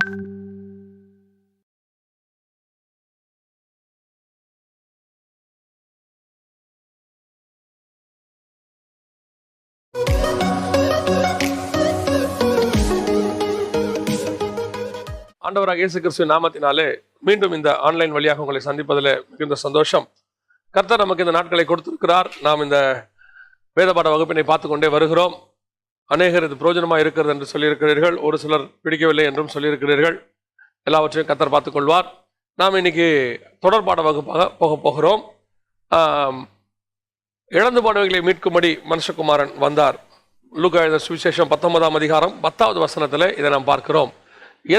ஆண்டவராக இயேசு கிறிஸ்துவின் நாமத்தினாலே மீண்டும் இந்த ஆன்லைன் வழியாக உங்களை சந்திப்பதில் மிகுந்த சந்தோஷம். கர்த்தர் நமக்கு இந்த நாட்களை கொடுத்திருக்கிறார். நாம் இந்த வேதபாட வகுப்பினை பார்த்து கொண்டே வருகிறோம். அநேகர் இது பிரயோஜனமாக இருக்கிறது என்று சொல்லியிருக்கிறீர்கள், ஒரு சிலர் பிடிக்கவில்லை என்றும் சொல்லியிருக்கிறீர்கள். எல்லாவற்றையும் கர்த்தர் பார்த்துக்கொள்வார். நாம் இன்னைக்கு தொடர்பாட வகுப்பாக போகிறோம். இழந்து போனவைகளை மீட்கும்படி மனுஷகுமாரன் வந்தார். லூக்கா எழுதின சுவிசேஷம் 19ஆம் அதிகாரம் 10வது வசனத்தில் இதை நாம் பார்க்கிறோம்.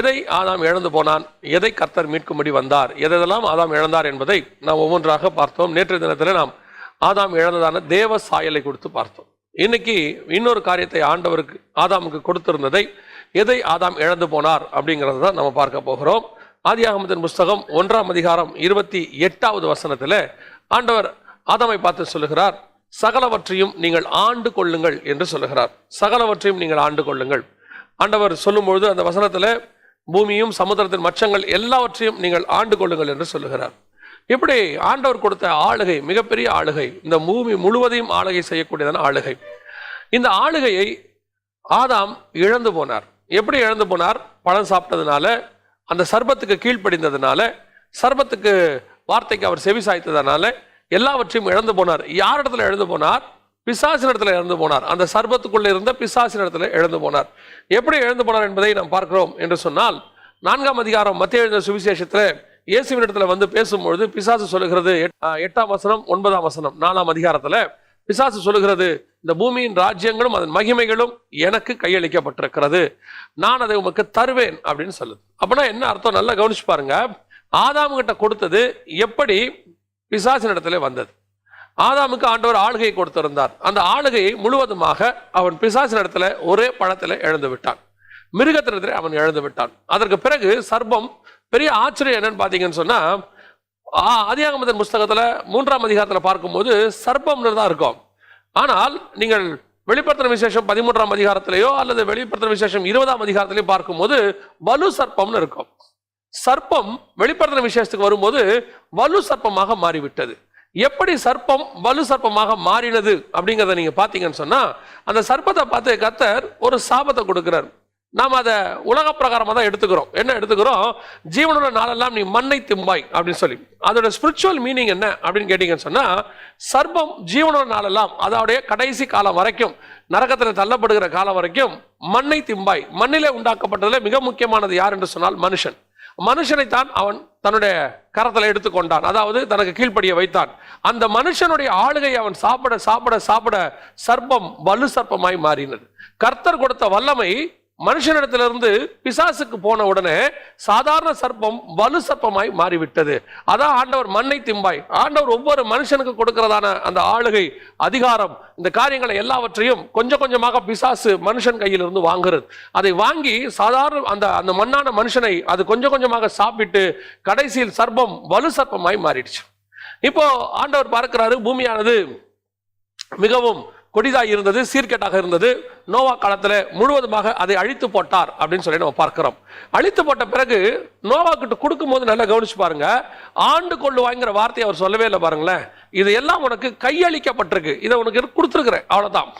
எதை ஆதாம் இழந்து போனான், எதை கர்த்தர் மீட்கும்படி வந்தார், எதெல்லாம் ஆதாம் இழந்தார் என்பதை நாம் ஒவ்வொன்றாக பார்த்தோம். நேற்றைய தினத்தில் நாம் ஆதாம் இழந்ததான தேவ சாயலை கொடுத்து பார்த்தோம். இன்னைக்கு இன்னொரு காரியத்தை ஆண்டவருக்கு ஆதாமுக்கு கொடுத்திருந்ததை, எதை ஆதாம் இழந்து போனார் அப்படிங்கிறத தான் நம்ம பார்க்க போகிறோம். ஆதியாகமத்தின் புஸ்தகம் 1ஆம் அதிகாரம் 28வது வசனத்தில் ஆண்டவர் ஆதாமை பார்த்து சொல்லுகிறார், சகலவற்றையும் நீங்கள் ஆண்டு கொள்ளுங்கள் என்று சொல்லுகிறார். சகலவற்றையும் நீங்கள் ஆண்டு கொள்ளுங்கள். ஆண்டவர் சொல்லும்பொழுது அந்த வசனத்தில் பூமியும் சமுத்திரத்தின் மச்சங்கள் எல்லாவற்றையும் நீங்கள் ஆண்டு கொள்ளுங்கள் என்று சொல்லுகிறார். இப்படி ஆண்டவர் கொடுத்த ஆளுகை மிகப்பெரிய ஆளுகை, இந்த பூமி முழுவதையும் ஆளுகை செய்யக்கூடியதான ஆளுகை. இந்த ஆளுகையை ஆதாம் இழந்து போனார். எப்படி இழந்து போனார்? பழம் சாப்பிட்டதுனால, அந்த சர்பத்துக்கு கீழ்ப்படிந்ததுனால, சர்பத்துக்கு வார்த்தைக்கு அவர் செவி சாய்த்ததுனால எல்லாவற்றையும் இழந்து போனார். யாரிடத்துல இழந்து போனார்? பிசாசின் இடத்துல இழந்து போனார். அந்த சர்பத்துக்குள்ள இருந்த பிசாசின் இடத்துல இழந்து போனார். எப்படி இழந்து போனார் என்பதை நாம் பார்க்கிறோம் என்று சொன்னால், 4ஆம் அதிகாரம் மத்தேயு எழுதின சுவிசேஷத்துல இயேசுவின் இடத்துல வந்து பேசும்பொழுது பிசாசு சொல்லுகிறது, 8ஆம் வசனம் 9ஆம் வசனம் 4ஆம் அதிகாரத்துல பிசாசு சொல்லுகிறது, இந்த பூமியின் ராஜ்யங்களும் அதன் மகிமைகளும் எனக்கு கையளிக்கப்பட்டிருக்கிறது, நான் அதை உமக்கு தருவேன் அப்படின்னு சொல்லுது. அப்படின்னா என்ன அர்த்தம்? நல்லா கவனிச்சு பாருங்க. ஆதாம் கிட்ட கொடுத்தது எப்படி பிசாசின் இடத்துல வந்தது? ஆதாமுக்கு ஆண்டவர் ஆளுகையை கொடுத்திருந்தார். அந்த ஆளுகையை முழுவதுமாக அவன் பிசாசின் இடத்துல ஒரே பழத்தில் இழந்து விட்டான். மிருகத்தினத்தில் அவன் இழந்து விட்டான். அதற்கு பிறகு சர்ப்பம், பெரிய ஆச்சரியம் என்னன்னு பார்த்தீங்கன்னு சொன்னா, ஆதியாகமத்தின் புஸ்தகத்துல 3ஆம் அதிகாரத்துல பார்க்கும்போது சர்ப்பம்னு தான் இருக்கும். ஆனால் நீங்கள் வெளிப்படுத்தின விசேஷம் 13ஆம் அதிகாரத்திலேயோ அல்லது வெளிப்படுத்தின விசேஷம் 20ஆம் அதிகாரத்திலேயோ பார்க்கும்போது வலு சர்ப்பம்னு இருக்கும். சர்ப்பம் வெளிப்படுத்தின விசேஷத்துக்கு வரும்போது வலு சர்ப்பமாக மாறிவிட்டது. எப்படி சர்ப்பம் வலு சர்ப்பமாக மாறினது அப்படிங்கிறத நீங்க பார்த்தீங்கன்னு சொன்னா, அந்த சர்ப்பத்தை பார்த்து கர்த்தர் ஒரு சாபத்தை கொடுக்கிறார். நாம் அதை உலக பிரகாரமாக தான் எடுத்துக்கிறோம். என்ன எடுத்துக்கிறோம்? ஜீவனோட நாளெல்லாம் நீ மண்ணை திம்பாய் அப்படின்னு சொல்லி. அதோட ஸ்பிரிச்சுவல் மீனிங் என்ன அப்படின்னு கேட்டீங்கன்னு சொன்னா, சர்ப்பம் ஜீவனோட நாளெல்லாம், அதோடைய கடைசி காலம் வரைக்கும், நரகத்தில் தள்ளப்படுகிற காலம் வரைக்கும் மண்ணை திம்பாய். மண்ணிலே உண்டாக்கப்பட்டதுல மிக முக்கியமானது யார் என்று சொன்னால் மனுஷன். மனுஷனைத்தான் அவன் தன்னுடைய கரத்தில் எடுத்துக்கொண்டான், அதாவது தனக்கு கீழ்ப்படிய வைத்தான். அந்த மனுஷனுடைய ஆளுகை அவன் சாப்பிட சாப்பிட சாப்பிட சர்ப்பம் வலு சர்ப்பமாய் மாறினது. கர்த்தர் கொடுத்த வல்லமை மனுஷனிடத்திலிருந்து பிசாசுக்கு போன உடனே சாதாரண சர்ப்பம் வலு சர்ப்பமாய் மாறிவிட்டது. அதான் ஆண்டவர் மண்ணை திம்பாய். ஆண்டவர் ஒவ்வொரு மனுஷனுக்கு கொடுக்கிறதான அந்த ஆளுகை, அதிகாரம், இந்த காரியங்களை எல்லாவற்றையும் கொஞ்சம் கொஞ்சமாக பிசாசு மனுஷன் கையிலிருந்து வாங்குறது. அதை வாங்கி சாதாரண அந்த மண்ணான மனுஷனை அது கொஞ்சம் கொஞ்சமாக சாப்பிட்டு கடைசியில் சர்ப்பம் வலு சர்ப்பமாய் மாறிடுச்சு. இப்போ ஆண்டவர் பார்க்கிறாரு, பூமியானது மிகவும் கொடிதாக இருந்தது, சீர்கேட்டாக இருந்தது. நோவா காலத்தில் முழுவதுமாக அதை அழித்து போட்டார் அப்படின்னு சொல்லி நம்ம பார்க்கிறோம். அழித்து போட்ட பிறகு நோவா கிட்ட கொடுக்கும் போது நல்லா கவனிச்சு பாருங்க, ஆண்டு கொள்ளுவாங்கிற வார்த்தையை அவர் சொல்லவே இல்லை. பாருங்களேன், இது எல்லாம் உனக்கு கையளிக்கப்பட்டிருக்கு, இதை உனக்கு கொடுத்துருக்கிறேன், அவ்வளவுதான்.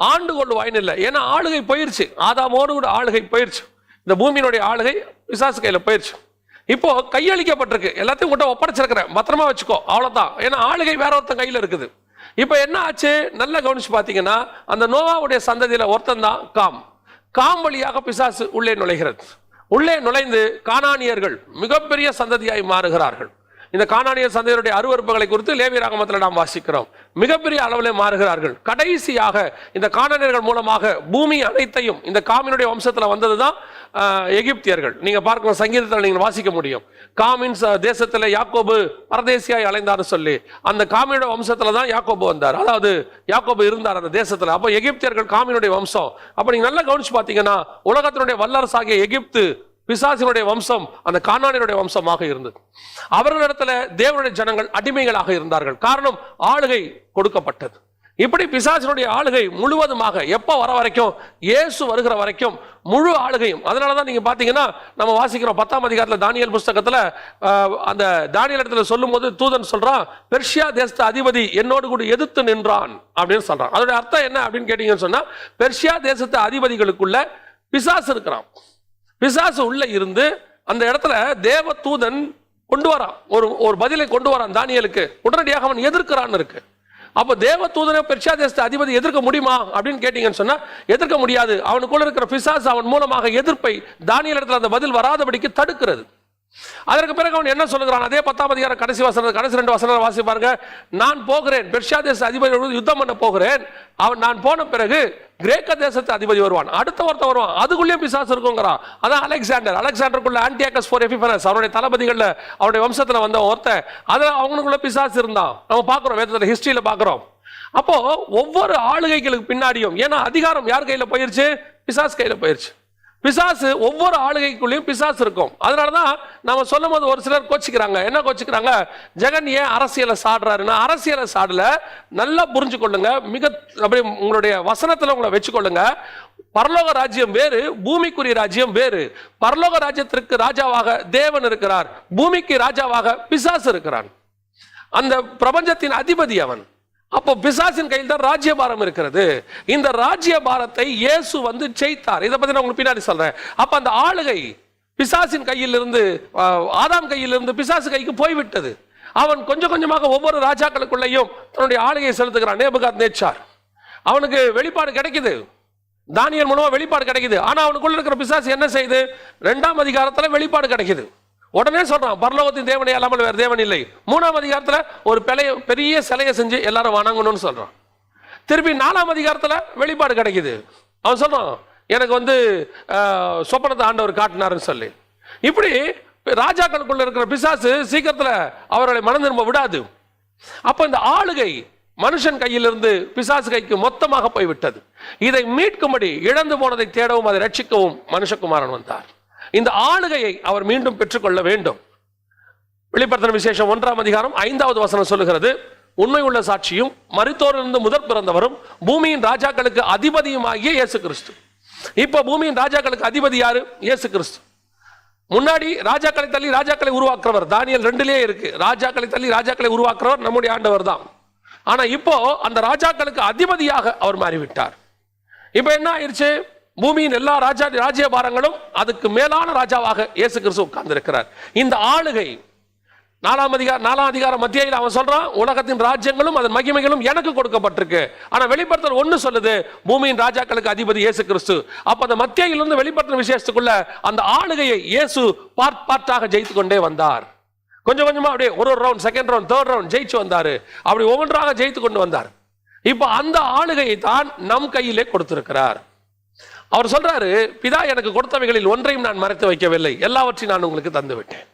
ஆண்டு கொள்ளுவாயின்னு இல்லை. ஏன்னா ஆளுகை போயிருச்சு, ஆதாமோடு கூட ஆளுகை போயிருச்சு. இந்த பூமியினுடைய ஆளுகை பிசாசு கையில போயிருச்சு. இப்போ கையளிக்கப்பட்டிருக்கு, எல்லாத்தையும் கூட ஒப்படைச்சிருக்கிறேன், பத்திரமா வச்சுக்கோ, அவ்வளவுதான். ஏன்னா ஆளுகை வேற ஒருத்தன் கையில இருக்குது. இப்ப என்ன ஆச்சு? நல்லா கவனிச்சு பாத்தீங்கன்னா, அந்த நோவாவுடைய சந்ததியில ஒருத்தன் தான் காம். காம் வழியாக பிசாசு உள்ளே நுழைகிறது. உள்ளே நுழைந்து கானானியர்கள் மிகப்பெரிய சந்ததியாய் மாறுகிறார்கள். இந்த கானானியர் சந்ததியுடைய அருவருப்புகளை குறித்து லேவியராகமத்தில் நாம் வாசிக்கிறோம். மிகப்பெரிய அளவில் மாறுகிறார்கள். கடைசியாக இந்த கானானியர்கள் மூலமாக பூமி அனைத்தையும், இந்த காமினுடைய வம்சத்தில் வந்ததுதான் எகிப்தியர்கள். நீங்க பார்க்கணும், சங்கீதத்தில் நீங்க வாசிக்க முடியும், காமின் தேசத்துல யாக்கோபு பரதேசியாய் அலைந்தார் சொல்லி. அந்த காமினுடைய வம்சத்துல தான் யாக்கோபு வந்தார், அதாவது யாக்கோபு இருந்தார் அந்த தேசத்துல. அப்போ எகிப்தியர்கள் காமினுடைய வம்சம். அப்ப நீங்க நல்லா கவனிச்சு பாத்தீங்கன்னா, உலகத்தினுடைய வல்லரசாகிய எகிப்து பிசாசினுடைய வம்சம் அந்த கானானியருடைய வம்சமாக இருந்தது. அவர்களிடத்துல தேவனுடைய ஜனங்கள் அடிமைகளாக இருந்தார்கள். காரணம், ஆளுகை கொடுக்கப்பட்டது. இப்படி பிசாசினுடைய ஆளுகை முழுவதுமாக எப்போ வர வரைக்கும், இயேசு வருகிற வரைக்கும் முழு ஆளுகையும். அதனால தான் நீங்க பாத்தீங்கன்னா நம்ம வாசிக்கிறோம் 10ஆம் அதிகாரத்தில் தானியேல் புஸ்தகத்தில் அந்த தானியேல் இடத்துல சொல்லும் போது தூதன் சொல்றான், பெர்ஷியா தேசத்து அதிபதி என்னோடு கூட எதிர்த்து நின்றான் அப்படின்னு சொல்றான். அதோட அர்த்தம் என்ன அப்படின்னு கேட்டீங்கன்னு சொன்னா, பெர்ஷியா தேசத்து அதிபதிகளுக்குள்ள பிசாசு இருக்கிறான். பிசாசு உள்ள இருந்து அந்த இடத்துல தேவ தூதன் கொண்டு வரான், ஒரு பதிலை கொண்டு வரான் தானியேலுக்கு. உடனடியாக அவன் எதிர்க்கிறான்னு இருக்கு. அப்ப தேவ தூதனை பெர்ஷியா தேசத்து அதிபதி எதிர்க்க முடியுமா அப்படின்னு கேட்டீங்கன்னு சொன்னா எதிர்க்க முடியாது. அவனுக்குள்ள இருக்கிற பிசாசு அவன் மூலமாக எதிர்ப்பை தானியேல் இடத்துல அந்த பதில் வராதபடிக்கு தடுக்கிறது. அதற்கு பிறகு அவன் என்ன சொல்லுகிறான், அதே 10ஆம் அதிகாரம் கடைசி 2 வசனங்களை வாசி பாருங்க. நான் போகிறேன், பெர்ஷியா தேச அதிபதியோடு யுத்தம் பண்ண போகிறேன். நான் போன பிறகு கிரேக்க தேசத்து அதிபதி வருவான், அடுத்த ஒருத்தன் வருவான், அதுக்குள்ளேயும் பிசாசு இருக்குங்கிறான். அதான் அலெக்சாண்டருக்குள்ள ஆன்டியாகஸ் போர் எபிஃபனஸ், அவருடைய தளபதிகள்ல அவருடைய வம்சத்துல வந்த ஒருத்தன், அதுல அவனுக்குள்ள பிசாசு இருந்தான். நம்ம பார்க்கிறோம், வேதத்துல ஹிஸ்டரியில பார்க்கிறோம். அப்போ ஒவ்வொரு ஆளுகைகளுக்கு பின்னாடியும், ஏன்னா அதிகாரம் யார் கையில போயிருச்சு, பிசாசு கையில போயிருச்சு. பிசாசு ஒவ்வொரு ஆளுகைக்குள்ளேயும் பிசாசு இருக்கும். அதனாலதான் நம்ம சொல்லும் போது ஒரு சிலர் கோச்சிக்கிறாங்க. என்ன கோச்சிக்கிறாங்க, ஜெகன் ஏன் அரசியலை சாடுறாருன்னா, அரசியலை சாடல, நல்லா புரிஞ்சு கொள்ளுங்க, மிக அப்படி உங்களுடைய வசனத்துல உங்களை வச்சுக்கொள்ளுங்க. பரலோக ராஜ்யம் வேறு, பூமிக்குரிய ராஜ்யம் வேறு. பரலோக ராஜ்யத்திற்கு ராஜாவாக தேவன் இருக்கிறார், பூமிக்கு ராஜாவாக பிசாசு இருக்கிறான். அந்த பிரபஞ்சத்தின் அதிபதி அவன். அப்போ பிசாசின் கையில் தான் ராஜ்யபாரம் இருக்கிறது. இந்த ராஜ்யபாரத்தை இயேசு வந்து ஜெயித்தார். இதை பத்தி நான் உங்களுக்கு பின்னாடி சொல்றேன். அப்ப அந்த ஆளுகை பிசாசின் கையிலிருந்து, ஆதாம் கையிலிருந்து பிசாசு கைக்கு போய்விட்டது. அவன் கொஞ்சம் கொஞ்சமாக ஒவ்வொரு ராஜாக்களுக்குள்ளேயும் தன்னுடைய ஆளுகையை செலுத்துகிறான். நேபுகாத்நேச்சார், அவனுக்கு வெளிப்பாடு கிடைக்குது, தானியேல் மூலமா வெளிப்பாடு கிடைக்குது. ஆனா அவனுக்குள்ள இருக்கிற பிசாசு என்ன செய்யுது, 2ஆம் அதிகாரத்துல வெளிப்பாடு கிடைக்குது. உடனே சொல்றான், பரலோகத்தின் தேவனை அல்லாமல் வேறு தேவன் இல்லை. 3ஆம் அதிகாரத்துல ஒரு பெரிய சிலையை செஞ்சு எல்லாரும் வணங்கணும்னு சொல்றான். திருப்பி 4ஆம் அதிகாரத்துல வெளிப்பாடு கிடைக்குது. அவன் சொல்றான், எனக்கு வந்து சொப்பனத்தை ஆண்டவர் காட்டினாருன்னு சொல்லி. இப்படி ராஜாக்களுக்குள்ள இருக்கிற பிசாசு சீக்கிரத்துல அவர்களை மனம் திரும்ப விடாது. அப்ப இந்த ஆளுகை மனுஷன் கையிலிருந்து பிசாசு கைக்கு மொத்தமாக போய்விட்டது. இதை மீட்கும்படி இழந்து போனதை தேடவும் அதை ரட்சிக்கவும் மனுஷகுமாரன் வந்தார். இந்த ஆளுகையை அவர் மீண்டும் பெற்றுக்கொள்ள வேண்டும். வெளிப்படுத்தின விசேஷம் 1ஆம் அதிகாரம் 5வது வசனம் சொல்லுகிறது, உண்மை உள்ள சாட்சியும் மரித்தோரிலிருந்து முதற் பிறந்தவரும் பூமியின் ராஜாக்களுக்கு அதிபதியுமாகிய இயேசு கிறிஸ்து. இப்ப பூமியின் ராஜாக்களுக்கு அதிபதி யாரு, இயேசு கிறிஸ்து. முன்னாடி ராஜாக்களை தள்ளி ராஜாக்களை உருவாக்குறவர், தானியேல் 2லயே இருக்கு, ராஜாக்களை தள்ளி ராஜாக்களை உருவாக்குறவர் நம்முடைய ஆண்டவர் தான். ஆனா இப்போ அந்த ராஜாக்களுக்கு அதிபதியாக அவர் மாறிவிட்டார். இப்ப என்ன ஆயிடுச்சு, பூமியின் எல்லா ராஜ்யபாரங்களும் அதுக்கு மேலான ராஜாவாக இயேசு கிறிஸ்து உட்கார்ந்து இருக்கிறார். இந்த ஆளுகை 4ஆம் அதிகாரம் மத்தியில் அவன் சொல்றான், உலகத்தின் ராஜ்யங்களும் அதன் மகிமைகளும் எனக்கு கொடுக்கப்பட்டிருக்கு. ஆனா வெளிப்படுத்தல் 1 சொல்லுது, பூமியின் ராஜாக்களுக்கு அதிபதி இயேசு கிறிஸ்து. அப்ப அந்த மத்தியிலிருந்து வெளிப்படுத்தின விசேஷத்துக்குள்ள அந்த ஆளுகையை இயேசு பார்ட்டாக ஜெயித்து கொண்டே வந்தார். கொஞ்சம் கொஞ்சமா அப்படியே ஒரு round, second round, third round ஜெயிச்சு வந்தாரு. அப்படி ஒவ்வொன்றாக ஜெயித்து கொண்டு வந்தார். இப்ப அந்த ஆளுகையை தான் நம் கையிலே கொடுத்திருக்கிறார். அவர் சொல்றாரு, பிதா எனக்கு கொடுத்தவைகளில் ஒன்றையும் நான் மறைத்து வைக்கவில்லை, எல்லாவற்றையும் நான் உங்களுக்கு தந்து விட்டேன்.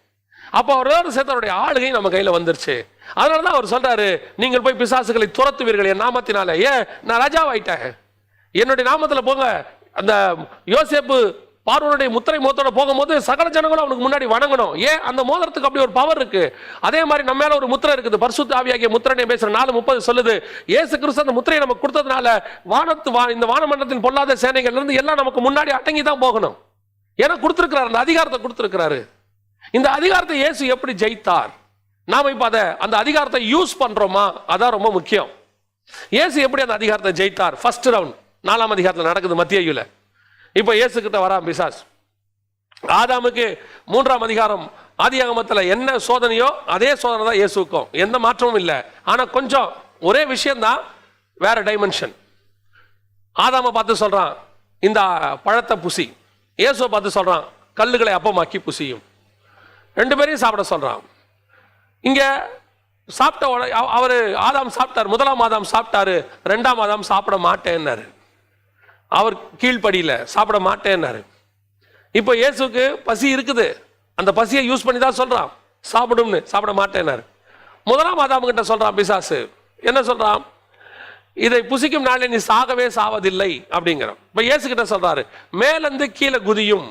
அப்போ அவரோட சேர்த்து அவருடைய ஆளுகை நம்ம கையில வந்துருச்சு. அதனாலதான் அவர் சொல்றாரு, நீங்கள் போய் பிசாசுகளை துரத்துவீர்கள் என் நாமத்தினால. ஏன், நான் ராஜாவாயிட்டேன், என்னுடைய நாமத்துல போங்க. அந்த யோசேப்பு பார்வோனுடைய முத்திரை மோதத்தோட போகும்போது சகல ஜனங்களும் அவனுக்கு முன்னாடி வணங்கணும். ஏன், அந்த மோதிரத்துக்கு அப்படி ஒரு பவர் இருக்கு. அதே மாதிரி நம்ம மேல ஒரு முத்திரை இருக்குது, பரிசுத்த ஆவியாகிய முத்திரை பேசுற 4:30 சொல்லுது. இயேசு கிறிஸ்து அந்த முத்திரையை நமக்கு கொடுத்ததுனால இந்த வானமண்டலத்தின் பொல்லாத சேனைகள் இருந்து எல்லாம் நமக்கு முன்னாடி அடங்கி தான் போகணும். ஏன்னா கொடுத்திருக்கிறார், அந்த அதிகாரத்தை கொடுத்திருக்கிறாரு. இந்த அதிகாரத்தை இயேசு எப்படி ஜெயித்தார், நாம இப்ப அந்த அதிகாரத்தை யூஸ் பண்றோமா, அதான் ரொம்ப முக்கியம். இயேசு எப்படி அந்த அதிகாரத்தை ஜெயித்தார்? ஃபர்ஸ்ட் ரவுண்ட் 4ஆம் அதிகாரத்தில் நடக்குது மத்தேயுல. இப்ப இயேசு கிட்ட வரான் பிசாசு. ஆதாமுக்கு 3ஆம் அதிகாரம் ஆதியாகமத்துல என்ன சோதனையோ அதே சோதனை தான் இயேசுக்கும், எந்த மாற்றமும் இல்லை. ஆனா கொஞ்சம் ஒரே விஷயம் தான், வேற டைமென்ஷன். ஆதாம பார்த்து சொல்றான், இந்த பழத்தை புசி. இயேசுவை பார்த்து சொல்றான், கல்லுகளை அப்பமாக்கி புசியும். 2 பேரையும் சாப்பிட சொல்றான். இங்க சாப்பிட்ட அவரு ஆதாம் சாப்பிட்டார், 1ஆம் ஆதாம் சாப்பிட்டாரு, 2ஆம் ஆதாம் சாப்பிட மாட்டேன்னாரு. அவர் கீழ்படியில சாப்பிட மாட்டேன்னாரு. இப்போ இயேசுக்கு பசி இருக்குது, அந்த பசியை யூஸ் பண்ணி தான் சொல்றான் சாப்பிடும்னு, சாப்பிட மாட்டேன்னாரு. 1ஆம் ஆதாம் கிட்ட சொல்றான் பிசாசு, என்ன சொல்றான், இதை புசிக்கும் நாளே நீ சாகவே சாவதில்லை அப்படிங்கிறான். இப்ப இயேசு கிட்ட சொல்றாரு, மேலிருந்து கீழே குதியும்,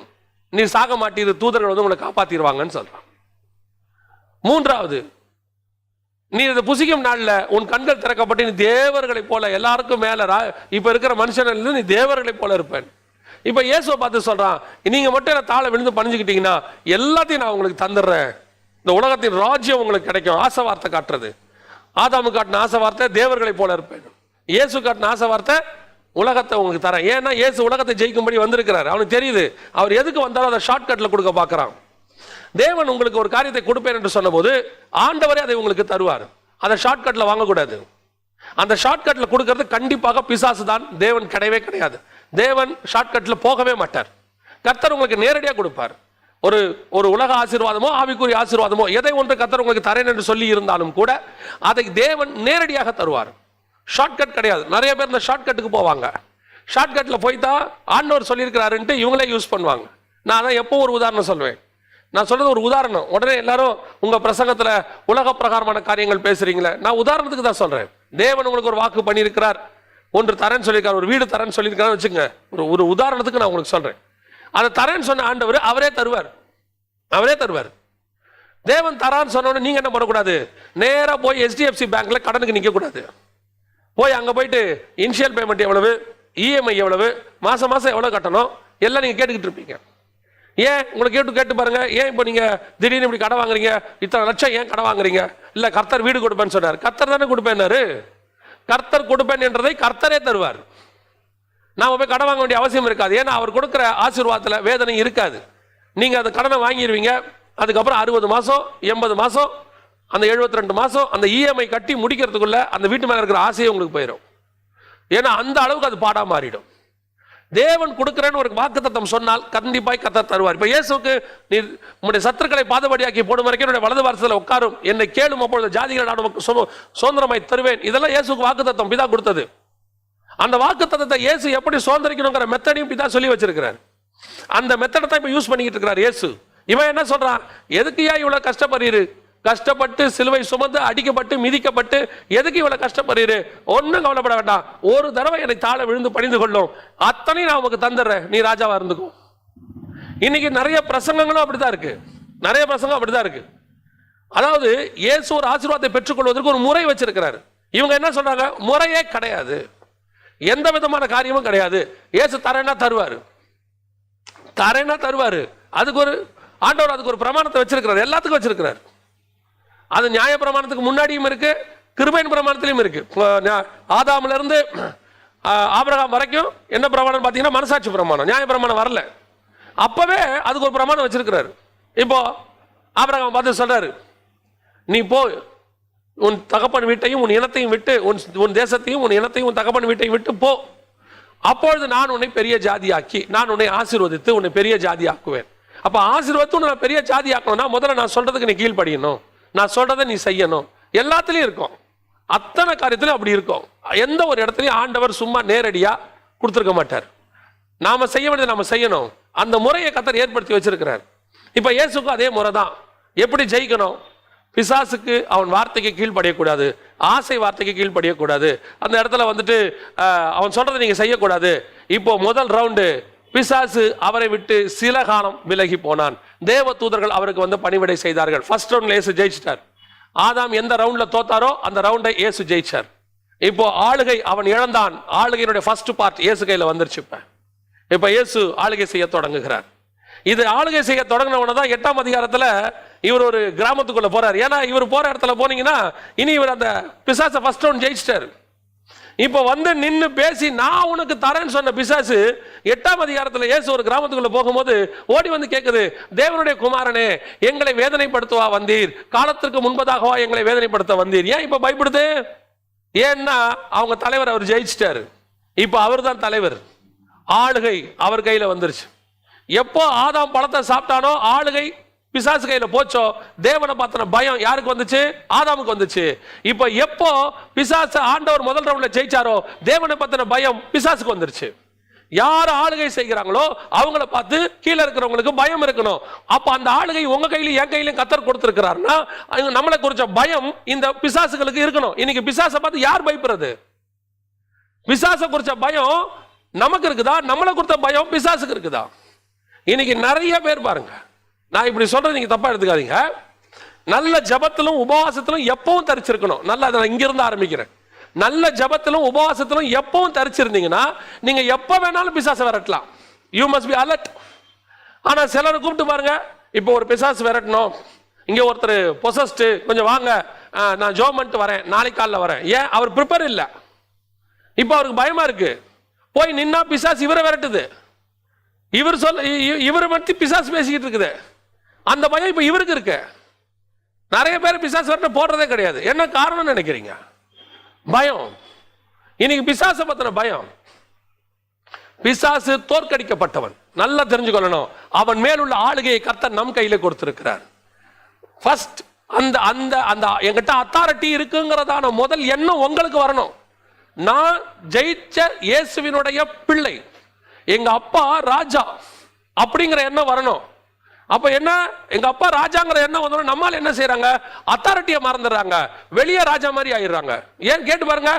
நீ சாக மாட்டீரு, தூதர்கள் வந்து உங்களை காப்பாத்திடுவாங்கன்னு சொல்றான். 3வது, நீ இதை புசிக்கும் நாள்ல உன் கண்கள் திறக்கப்பட்டு நீ தேவர்களை போல எல்லாருக்கும் மேல இப்ப இருக்கிற மனுஷன் நீ தேவர்களை போல இருப்பேன். இப்ப இயேசுவை பார்த்து சொல்றான், நீங்க மட்டும் என்ன தாழ விழுந்து பணிஞ்சுக்கிட்டீங்கன்னா எல்லாத்தையும் நான் உங்களுக்கு தந்துடுறேன், இந்த உலகத்தின் ராஜ்யம் உங்களுக்கு கிடைக்கும். ஆசை வார்த்தை காட்டுறது. ஆதாமு காட்டின ஆசை வார்த்தை தேவர்களை போல இருப்பேன். இயேசு காட்டின ஆசை வார்த்தை உலகத்தை உங்களுக்கு தரேன். ஏன்னா இயேசு உலகத்தை ஜெயிக்கும்படி வந்திருக்கிறார். அவனுக்கு தெரியுது அவர் எதுக்கு வந்தாலும் அதை ஷார்ட்கட்ல கொடுக்க பார்க்கறான். தேவன் உங்களுக்கு ஒரு காரியத்தை கொடுப்பேன் என்று சொன்னபோது ஆண்டவரே அதை உங்களுக்கு தருவார். அதை ஷார்ட்கட்ல வாங்கக்கூடாது. அந்த ஷார்ட்கட்ல கொடுக்கறது கண்டிப்பாக பிசாசு தான். தேவன் கிடையவே கிடையாது. தேவன் ஷார்ட்கட்ல போகவே மாட்டார். கர்த்தர் உங்களுக்கு நேரடியாக கொடுப்பார். ஒரு உலக ஆசீர்வாதமோ ஆவிக்குரிய ஆசீர்வாதமோ எதை ஒன்று கர்த்தர் உங்களுக்கு தரேன் என்று சொல்லி இருந்தாலும் கூட அதை தேவன் நேரடியாக தருவார். ஷார்ட்கட் கிடையாது. நிறைய பேர் இந்த ஷார்ட்கட்டுக்கு போவாங்க. ஷார்ட்கட்ல போய்தான் ஆண்டவர் சொல்லியிருக்கிறாருன்ட்டு இவங்களே யூஸ் பண்ணுவாங்க. நான் தான் எப்போ ஒரு உதாரணம் சொல்வேன். நான் சொல்றது ஒரு உதாரணம். உடனே எல்லாரும் உங்க பிரசங்கத்துல உலக பிரகாரமான காரியங்கள் பேசுறீங்களே, நான் உதாரணத்துக்கு தான் சொல்றேன். தேவன் உங்களுக்கு ஒரு வாக்கு பண்ணியிருக்கிறார், ஒன்று தரேன்னு சொல்லியிருக்காரு, ஒரு வீடு தரேன்னு சொல்லியிருக்காரு வச்சுங்க. ஒரு உதாரணத்துக்கு நான் உங்களுக்கு சொல்றேன். அதை தரேன்னு சொன்ன ஆண்டவர் அவரே தருவார். அவரே தருவார். தேவன் தரான்னு சொன்ன நீங்க என்ன பண்ணக்கூடாது, நேராக போய் HDFC பேங்க்ல கடனுக்கு நிற்க கூடாது. போய் அங்க போயிட்டு இனிஷியல் பேமெண்ட் எவ்வளவு, EMI எவ்வளவு, மாசம் மாசம் எவ்வளவு கட்டணும் எல்லாம் நீங்க கேட்டுக்கிட்டு இருப்பீங்க. ஏன் உங்களுக்கு கேட்டு பாருங்க. ஏன் இப்போ நீங்க திடீர்னு இப்படி கடை வாங்குறீங்க, இத்தனை லட்சம் ஏன் கடை வாங்குறீங்க? இல்ல கர்த்தர் வீடு கொடுப்பேன்னு சொன்னார். கர்த்தர் தானே கொடுப்பேன்னாரு. கர்த்தர் கொடுப்பேன் என்றதை கர்த்தரே தருவார். நாம போய் கடை வாங்க வேண்டிய அவசியம் இருக்காது. ஏன்னா அவர் கொடுக்குற ஆசீர்வாதத்துல வேதனை இருக்காது. நீங்க அந்த கடனை வாங்கிடுவீங்க. அதுக்கப்புறம் 60 மாசம் 80 மாசம் அந்த 72 மாசம் அந்த EMI கட்டி முடிக்கிறதுக்குள்ள அந்த வீட்டு மேல இருக்கிற ஆசையே உங்களுக்கு போயிடும். ஏன்னா அந்த அளவுக்கு அது பாடா மாறிடும். தேவன் கொடுக்கிறேன்னு ஒரு வாக்குத்தத்தம் சொன்னால் கண்டிப்பாய் கர்த்தர் தருவார். இப்ப இயேசுக்கு நீ உம்முடைய சத்துருக்களை பாதபடியாக்கி போடும் வரைக்கும் என்னுடைய வலது வாரத்தில் உட்காரும், என்னை கேளும் அப்பொழுது ஜாதிகள் நான் உமக்கு சுதந்திரமாய் தருவேன். இதெல்லாம் இயேசுக்கு வாக்குத்தத்தம் பிதா கொடுத்தது. அந்த வாக்குத்தத்தத்தை இயேசு எப்படி சுதந்திரிக்கணுங்கிற மெத்தடையும் பிதா சொல்லி வச்சிருக்கிறார். அந்த மெத்தடை தான் இப்ப யூஸ் பண்ணிக்கிட்டு இருக்கிறார் இயேசு. இவன் என்ன சொல்றான், எதுக்குயா இவ்வளவு கஷ்டப்படுறீரு, கஷ்டப்பட்டு சிலுவை சுமந்து அடிக்கப்பட்டு மிதிக்கப்பட்டு எதுக்கு இவ்வளவு கஷ்டப்படுறீரு, ஒன்னும் கவலைப்பட வேண்டாம், ஒரு தடவை என்னை தாழ விழுந்து பணிந்து கொள்ளும், அத்தனை நான் உனக்கு தந்துடுறேன், நீ ராஜாவா இருந்துக்கும். இன்னைக்கு நிறைய பிரசங்கங்களும் அப்படிதான் இருக்கு. நிறைய பிரசங்கம் அப்படிதான் இருக்கு. அதாவது இயேசு ஒரு ஆசீர்வாதத்தை பெற்றுக்கொள்வதற்கு ஒரு முறை வச்சிருக்கிறார். இவங்க என்ன சொல்றாங்க, முறையே கிடையாது, எந்த விதமான காரியமும் கிடையாது. இயேசு தரேன்னா தருவாரு, தரேன்னா தருவாரு. அதுக்கு ஒரு ஆண்டவர் அதுக்கு ஒரு பிரமாணத்தை வச்சிருக்கிறார், எல்லாத்துக்கும் வச்சிருக்கிறார். அது நியாய பிரமாணத்துக்கு முன்னாடியும் இருக்கு, கிருபையின் பிரமாணத்திலும் இருக்கு. ஆதாம்ல இருந்து ஆபிரகாம் வரைக்கும் என்ன பிரமாணம் பார்த்தீங்கன்னா மனசாட்சி பிரமாணம், நியாய பிரமாணம் வரல. அப்பவே அதுக்கு ஒரு பிரமாணம் வச்சிருக்கிறாரு. இப்போ ஆபிரகாம் பார்த்து சொல்றாரு, நீ போ, உன் தகப்பன் வீட்டையும் உன் இனத்தையும் விட்டு, உன் தேசத்தையும் உன் இனத்தையும் உன் தகப்பன் வீட்டையும் விட்டு போ, அப்பொழுது நான் உன்னை பெரிய ஜாதியாக்கி நான் உன்னை ஆசீர்வதித்து உன்னை பெரிய ஜாதி ஆக்குவேன். அப்ப ஆசீர்வதித்து உன்னை பெரிய ஜாதி ஆக்கணும்னா முதல்ல நான் சொல்றதுக்கு நீ கீழ்ப்படியணும், நான் சொல்றதை நீ செய்யணும். எல்லாத்துலயும் இருக்கும், அத்தனை காரியத்திலும் அப்படி இருக்கும். எந்த ஒரு இடத்துலயும் ஆண்டவர் சும்மா நேரடியா கொடுத்துருக்க மாட்டார். நாம செய்ய வேண்டியது நாம செய்யணும். அந்த முறையை கர்த்தர் ஏற்படுத்தி வச்சிருக்கிறார். இப்ப இயேசுக்கும் அதே முறை தான். எப்படி ஜெயிக்கணும், பிசாசுக்கு அவன் வார்த்தைக்கு கீழ்ப்படியக்கூடாது, ஆசை வார்த்தைக்கு கீழ்ப்படியக்கூடாது. அந்த இடத்துல வந்துட்டு அவன் சொல்றதை நீங்க செய்யக்கூடாது. இப்போ முதல் ரவுண்டு பிசாசு அவரை விட்டு சில காலம் விலகி போனான். தேவ தூதர்கள் அவருக்கு வந்து பணிவிடை செய்தார்கள். ஃபர்ஸ்ட் ரவுண்ட்ல இயேசு ஜெயிச்சிட்டார். ஆதாம் எந்த ரவுண்ட்ல தோத்தாரோ அந்த ரவுண்டை இயேசு ஜெயிச்சார். இப்போ ஆளுகை அவன் இழந்தான், ஆளுகையினுடைய ஃபர்ஸ்ட் பார்ட் இயேசு கையில வந்துருச்சு. இப்ப இயேசு ஆளுகை செய்ய தொடங்குகிறார். இது ஆளுகை செய்ய தொடங்கினவன தான் 8ஆம் அதிகாரத்துல இவர் ஒரு கிராமத்துக்குள்ள போறார். ஏன்னா இவர் போற இடத்துல போனீங்கன்னா இனி இவர் அந்த பிசாசை ஃபர்ஸ்ட் ரவுண்ட் ஜெயிச்சிட்டாரு. இப்ப வந்து நின்னு பேசி நான் உனக்கு தரேன்னு சொன்ன பிசாசு 8ஆம் அதிகாரத்துல இயேசு ஒரு கிராமத்துக்குள்ள போகும்போது ஓடி வந்து கேட்குது, தேவனுடைய குமாரனே எங்களை வேதனைப்படுத்துவா வந்தீர், காலத்திற்கு முன்பதாகவா எங்களை வேதனைப்படுத்த வந்தீர். ஏன் இப்ப பயப்படுது? ஏன்னா அவங்க தலைவர் அவர் ஜெயிச்சிட்டாரு. இப்ப அவர் தான் தலைவர், ஆளுகை அவர் கையில வந்துருச்சு. எப்போ ஆதாம் பழத்தை சாப்பிட்டானோ ஆளுகை பிசாசு கையில போச்சோ, தேவனை பார்த்த பயம் யாருக்கு வந்துச்சு? ஆதாமுக்கு வந்துச்சு. இப்ப எப்போ பிசாசு ஆண்டவர் முதல் ரவுண்ட்ல ஜெயிச்சாரோ தேவனை பத்தின பயம் பிசாசுக்கு வந்துருச்சு. யார் ஆளுகை செய்கிறாங்களோ அவங்கள பார்த்து கீழே இருக்கிறவங்களுக்கு பயம் இருக்கணும். அப்ப அந்த ஆளுகை உங்க கையிலும் என் கையிலும் கர்த்தர் கொடுத்திருக்கிறாருன்னா நம்மளை குறிச்ச பயம் இந்த பிசாசுகளுக்கு இருக்கணும். இன்னைக்கு பிசாசை பார்த்து யார் பயப்படுறது? பிசாசை குறிச்ச பயம் நமக்கு இருக்குதா? நம்மளை குறித்த பயம் பிசாசுக்கு இருக்குதா? இன்னைக்கு நிறைய பேர் பாருங்க, நான் இப்படி சொல்றது நீங்க தப்பா எடுத்துக்காதீங்க, நல்ல ஜபத்திலும் உபவாசத்திலும் எப்பவும் தரிச்சிருக்கணும். நல்லா அதை இங்கிருந்து ஆரம்பிக்கிறேன். நல்ல ஜபத்திலும் உபவாசத்திலும் எப்பவும் தரிச்சிருந்தீங்கன்னா நீங்க எப்ப வேணாலும் பிசாசை விரட்டலாம். You must be alert. ஆனா சிலரை கூப்பிட்டு பாருங்க, இப்போ ஒரு பிசாசு விரட்டணும், இங்க ஒருத்தர் பொசஸ்ட், கொஞ்சம் வாங்க நான் ஜோம் பண்ணிட்டு வரேன், நாளைக்கு காலைல வரேன். ஏன்? அவர் ப்ரிப்பேர் இல்லை. இப்போ அவருக்கு பயமா இருக்கு. போய் நின்னா பிசாசு இவரை விரட்டுது. இவரை பத்தி பிசாசு பேசிக்கிட்டு இருக்குது. அந்த பயம் இப்ப இவருக்கு இருக்கு. நிறைய பேர் பிசாசு விரட்ட போடுறதே கிடையாது. என்ன காரணம் நினைக்கிறீங்க? பயம். இன்னைக்கு பிசாசை பத்தின பயம். பிசாசு தோற்கடிக்கப்பட்டவன். நல்லா தெரிஞ்சுக்கொள்ளணும். அவன் மேலுள்ள ஆளுகையை கர்த்தர் நம் கையில கொடுத்திருக்கிறார். ஃபர்ஸ்ட் அந்த அந்த அந்த என்கிட்ட அத்தாரிட்டி இருக்குங்கிறதான முதல் எண்ணம் உங்களுக்கு வரணும். நான் ஜெயிச்ச இயேசுவினுடைய பிள்ளை, எங்க அப்பா ராஜா அப்படிங்கிற எண்ணம் வரணும். அப்ப என்ன, எங்க அப்பா ராஜாங்கிற எண்ணம் வந்தோம். நம்மால என்ன செய்யறாங்க? அத்தாரிட்டியை மறந்துடுறாங்க, வெளியே ராஜா மாதிரி ஆயிடுறாங்க. ஏன் கேட்டு பாருங்க.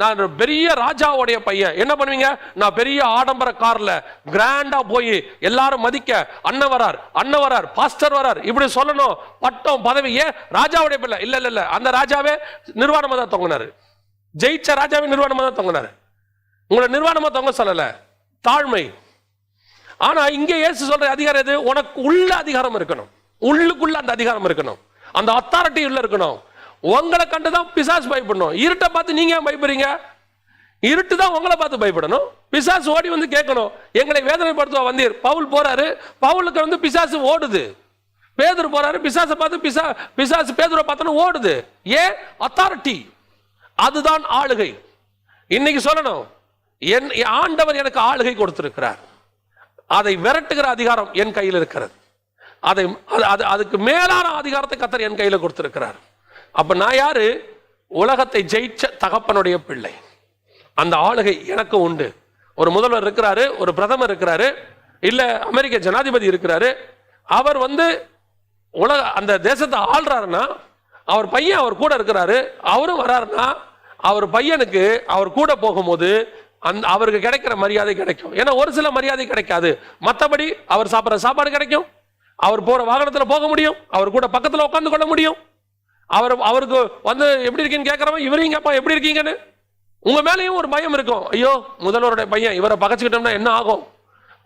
நான் பெரிய ராஜாவுடைய பையன். என்ன பண்ணுவீங்க? நான் பெரிய ஆடம்பர கார்ல கிராண்டா போய் எல்லாரும் மதிக்க, அண்ணன் வரார், பாஸ்டர் வரார், இப்படி சொல்லணும். பட்டம் பதவி. ஏன்? ராஜாவுடைய பிள்ளை. இல்ல இல்ல இல்ல, அந்த ராஜாவே நிர்வாணமா தான் தொங்கினாரு. ஜெயிச்ச ராஜாவே நிர்வாணமா தான் தொங்கினாரு. உங்களை நிர்வாணமா தொங்க சொல்லல, தாழ்மை. ஆனா இங்க இயேசு சொல்ற அதிகாரம் எது? உனக்கு உள்ள அதிகாரம் இருக்கணும். உள்ளுக்குள்ள அந்த அதிகாரம் இருக்கணும். அந்த அத்தாரிட்டி உள்ள இருக்கணும். உங்களை கண்டுதான் பிசாசு பயப்படணும். இருட்டை பார்த்து நீங்க ஏன் பயப்படுறீங்க? இருட்டு தான் உங்களை பார்த்து பயப்படணும். பிசாசு ஓடி வந்து கேட்கணும், எங்களை வேதனைப்படுத்துவா வந்தீர். பவுல் போறாரு, பவுலுக்கு வந்து பிசாசு ஓடுது. பேதுரு போறாரு, பிசாசை பார்த்து பிசாசு பேதுரை பார்த்தோன்னு ஓடுது. ஏன்? அத்தாரிட்டி. அதுதான் ஆளுகை. இன்னைக்கு சொல்லணும், என் ஆண்டவர் எனக்கு ஆளுகை கொடுத்திருக்கிறார். அதை விரட்டுகிற அதிகாரம் என் கையில் இருக்கிறது. அதுக்கு மேலான அதிகாரத்தை கர்த்தர் என் கையில் கொடுத்திருக்கிறார். அப்ப நான் யாரு? உலகத்தை ஜெயிச்ச தகப்பனுடைய பிள்ளை. அந்த ஆளுகை எனக்கு உண்டு. ஒரு முதல்வர் இருக்கிறாரு, ஒரு பிரதமர் இருக்கிறாரு, இல்ல அமெரிக்க ஜனாதிபதி இருக்கிறாரு. அவர் வந்து அந்த தேசத்தை ஆள்றாருன்னா, அவர் பையன் அவர் கூட இருக்கிறாரு, அவரும் வராருன்னா, அவர் பையனுக்கு அவர் கூட போகும்போது அவருக்கு கிடைக்கிற மரியாதை கிடைக்கும். ஏன்னா ஒரு சில மரியாதை கிடைக்காது. மற்றபடி அவர் சாப்பிட்ற சாப்பாடு கிடைக்கும், அவர் போற வாகனத்தில் போக முடியும், அவர் கூட பக்கத்தில் உட்கார்ந்து கொள்ள முடியும். அவருக்கு வந்து எப்படி இருக்கீங்கன்னு கேட்கறவன் இவரையும் கேட்பான், எப்படி இருக்கீங்கன்னு. உங்க மேலேயும் ஒரு பயம் இருக்கும். ஐயோ, முதல்வருடைய பையன் இவரை பகச்சுக்கிட்டோம்னா என்ன ஆகும்?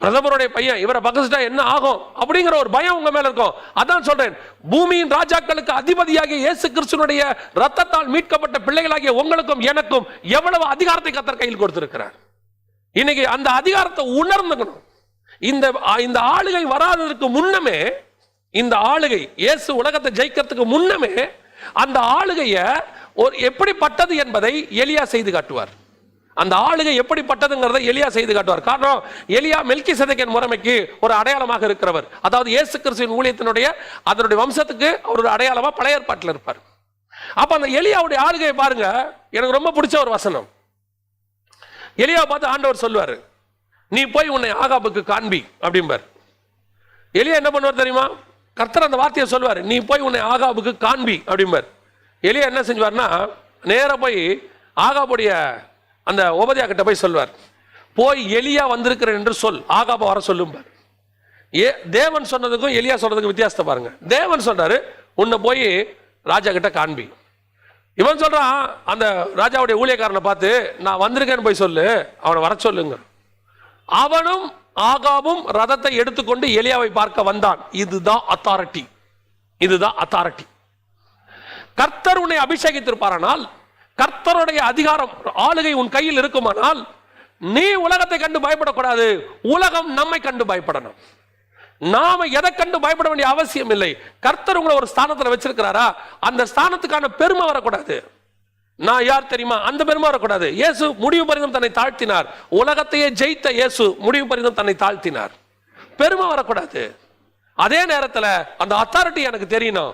பிரதமருடைய பையன் இவரை பகச்சுட்டா என்ன ஆகும்? அப்படிங்கிற ஒரு பயம் உங்க மேல இருக்கும். அதான் சொல்றேன், பூமியின் ராஜாக்களுக்கு அதிபதியாகிய இயேசு கிறிஸ்துவினுடைய ரத்தத்தால் மீட்கப்பட்ட பிள்ளைகளாகிய உங்களுக்கும் எனக்கும் எவ்வளவு அதிகாரத்தை கர்த்தர் கையில் கொடுத்திருக்கிறார். இன்னைக்கு அந்த அதிகாரத்தை உணர்ந்துக்கணும். இந்த ஆளுகை வராததற்கு முன்னமே, இந்த ஆளுகை இயேசு உலகத்தை ஜெயிக்கிறதுக்கு முன்னமே அந்த ஆளுகைய எப்படிப்பட்டது என்பதை எலியா செய்து காட்டுவார். அந்த ஆளுகை எப்படிப்பட்டதுங்கிறதை எலியா செய்து காட்டுவார். காரணம், எலியா மெல்கிசேதேக்கின் முறைமைக்கு ஒரு அடையாளமாக இருக்கிறவர். அதாவது இயேசு கிறிஸ்துவின் ஊழியத்தினுடைய அதனுடைய வம்சத்துக்கு அவர் ஒரு அடையாளமா பழைய ஏற்பாட்டில் இருப்பார். அப்ப அந்த எலியாவுடைய ஆளுகையை பாருங்க. எனக்கு ரொம்ப பிடிச்ச ஒரு வசனம். எலியா பார்த்து ஆண்டவர் சொல்வாரு, நீ போய் உன்னை ஆகாபுக்கு காண்பி அப்படிம்பார். எலியா என்ன பண்ணுவார் தெரியுமா? கர்த்தர் அந்த வார்த்தையை சொல்வார், நீ போய் உன்னை ஆகாபுக்கு காண்பி அப்படிம்பார். எலியா என்ன செஞ்சுவார்னா, நேர போய் ஆகாபுடைய அந்த ஓபதியா கிட்ட போய் சொல்வார், போய் எலியா வந்திருக்கிறேன் என்று சொல், ஆகாப வர சொல்லும்பார். தேவன் சொன்னதுக்கும் எலியா சொன்னதுக்கும் வித்தியாசத்தை பாருங்க. தேவன் சொல்றாரு, உன்னை போய் ராஜா கிட்ட காண்பி. இவன் சொல்றான், அந்த ராஜாவுடைய ஊழியக்காரனை பார்த்து, நான் வந்திருக்கேன்னு போய் சொல்லு, அவனை வர சொல்லுங்க. அவனும் ஆகாபும் ரதத்தை எடுத்துக்கொண்டு எலியாவை பார்க்க வந்தான். இதுதான் அத்தாரிட்டி. இதுதான் அத்தாரிட்டி. கர்த்தர் உன்னை அபிஷேகித்திருப்பாரானால், கர்த்தருடைய அதிகாரம் ஆளுகை உன் கையில் இருக்குமானால், நீ உலகத்தை கண்டு பயப்படக்கூடாது, உலகம் நம்மை கண்டு பயப்படணும். நாம எதை கண்டு பயப்பட வேண்டிய அவசியம் இல்லை. கர்த்தர் உங்களை ஒரு ஸ்தானத்தில் வச்சிருக்கிறாரா, அந்த ஸ்தானத்துக்கான பெருமை வரக்கூடாது. நான் யார் தெரியுமா, அந்த பெருமை வரக்கூடாது. இயேசு முடிவு பரிந்தும் தன்னை தாழ்த்தினார். உலகத்தையே ஜெயித்த இயேசு முடிவு பரிந்தும் தன்னை தாழ்த்தினார். பெருமை வரக்கூடாது. அதே நேரத்தில் அந்த அத்தாரிட்டி எனக்கு தெரியணும்.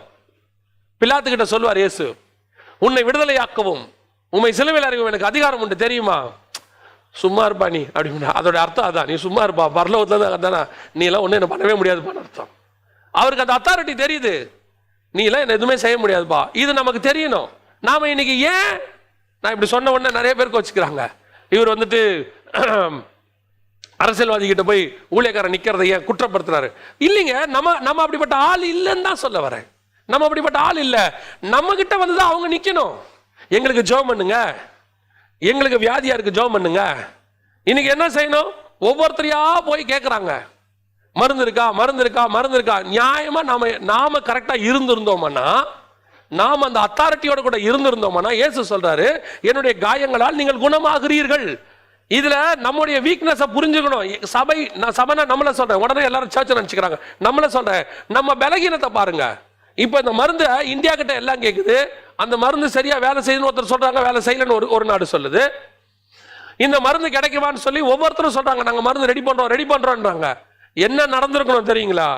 பிலாத்து கிட்ட சொல்வார் இயேசு, உன்னை விடுதலையாக்கவும் உண்மை சிலுவையில் அறிவும் எனக்கு அதிகாரம் உண்டு தெரியுமா? சும்மா இருப்பா நீ அப்படின்னா அதோட அர்த்தம் அதான், நீ சும்மா இருப்பா, பரலோகத்துல தானே, நீ எல்லாம் ஒன்றும் என்ன பண்ணவே முடியாதுப்பான்னு அர்த்தம். அவருக்கு அந்த அத்தாரிட்டி தெரியுது, நீ எல்லாம் என்ன எதுவுமே செய்ய முடியாதுப்பா. இது நமக்கு தெரியணும். நாம இன்னைக்கு ஏன் நான் இப்படி சொன்ன உடனே நிறைய பேருக்கு வச்சுக்கிறாங்க, இவர் வந்துட்டு அரசியல்வாதி கிட்ட போய் ஊழியக்காரன் நிக்கிறத ஏன் குற்றப்படுத்துறாரு? இல்லைங்க, நம்ம அப்படிப்பட்ட ஆள் இல்லைன்னு தான் சொல்ல வரேன். நம்ம அப்படிப்பட்ட ஆள் இல்ல. நம்ம கிட்ட வந்துதான் அவங்க நிக்கணும். எங்களுக்கு ஜெபம் பண்ணுங்க, எங்களுக்கு வியாதியா இருக்கு ஜெபம் பண்ணுங்க. இன்னைக்கு என்ன செய்யணும்? ஒவ்வொருத்தரையா போய் கேட்கறாங்க, மருந்து இருக்கா, மருந்து இருக்கா, மருந்து இருக்கா. நியாயமா நாம கரெக்டா இருந்திருந்தோம்னா, நாம அந்த அத்தாரிட்டியோட கூட இருந்திருந்தோம்னா, இயேசு சொல்றாரு, என்னுடைய காயங்களால் நீங்கள் குணமாகிறீர்கள். இதுல நம்முடைய வீக்னஸை புரிஞ்சுக்கணும். சபைனா நம்மள சொல்றேன், உடனே எல்லாரும் சர்ச் நினைச்சுக்கிறாங்க. நம்மள சொல்றேன், நம்ம பலகீனத்தை பாருங்க. இப்ப இந்த மருந்து இந்தியா கிட்ட எல்லாம் கேக்குது, அந்த மருந்து சரியா வேலை செய்யணும்னு ஒருத்தர் சொல்றாங்க, வேலை செய்யலன்னு ஒரு நாடு சொல்லுது. இந்த மருந்து கிடைக்குமான்னு சொல்லி ஒவ்வொருத்தரும் சொல்றாங்க, நாங்க மருந்து ரெடி பண்றோம்ன்றாங்க. என்ன நடந்திருக்கணும் தெரியுங்களா?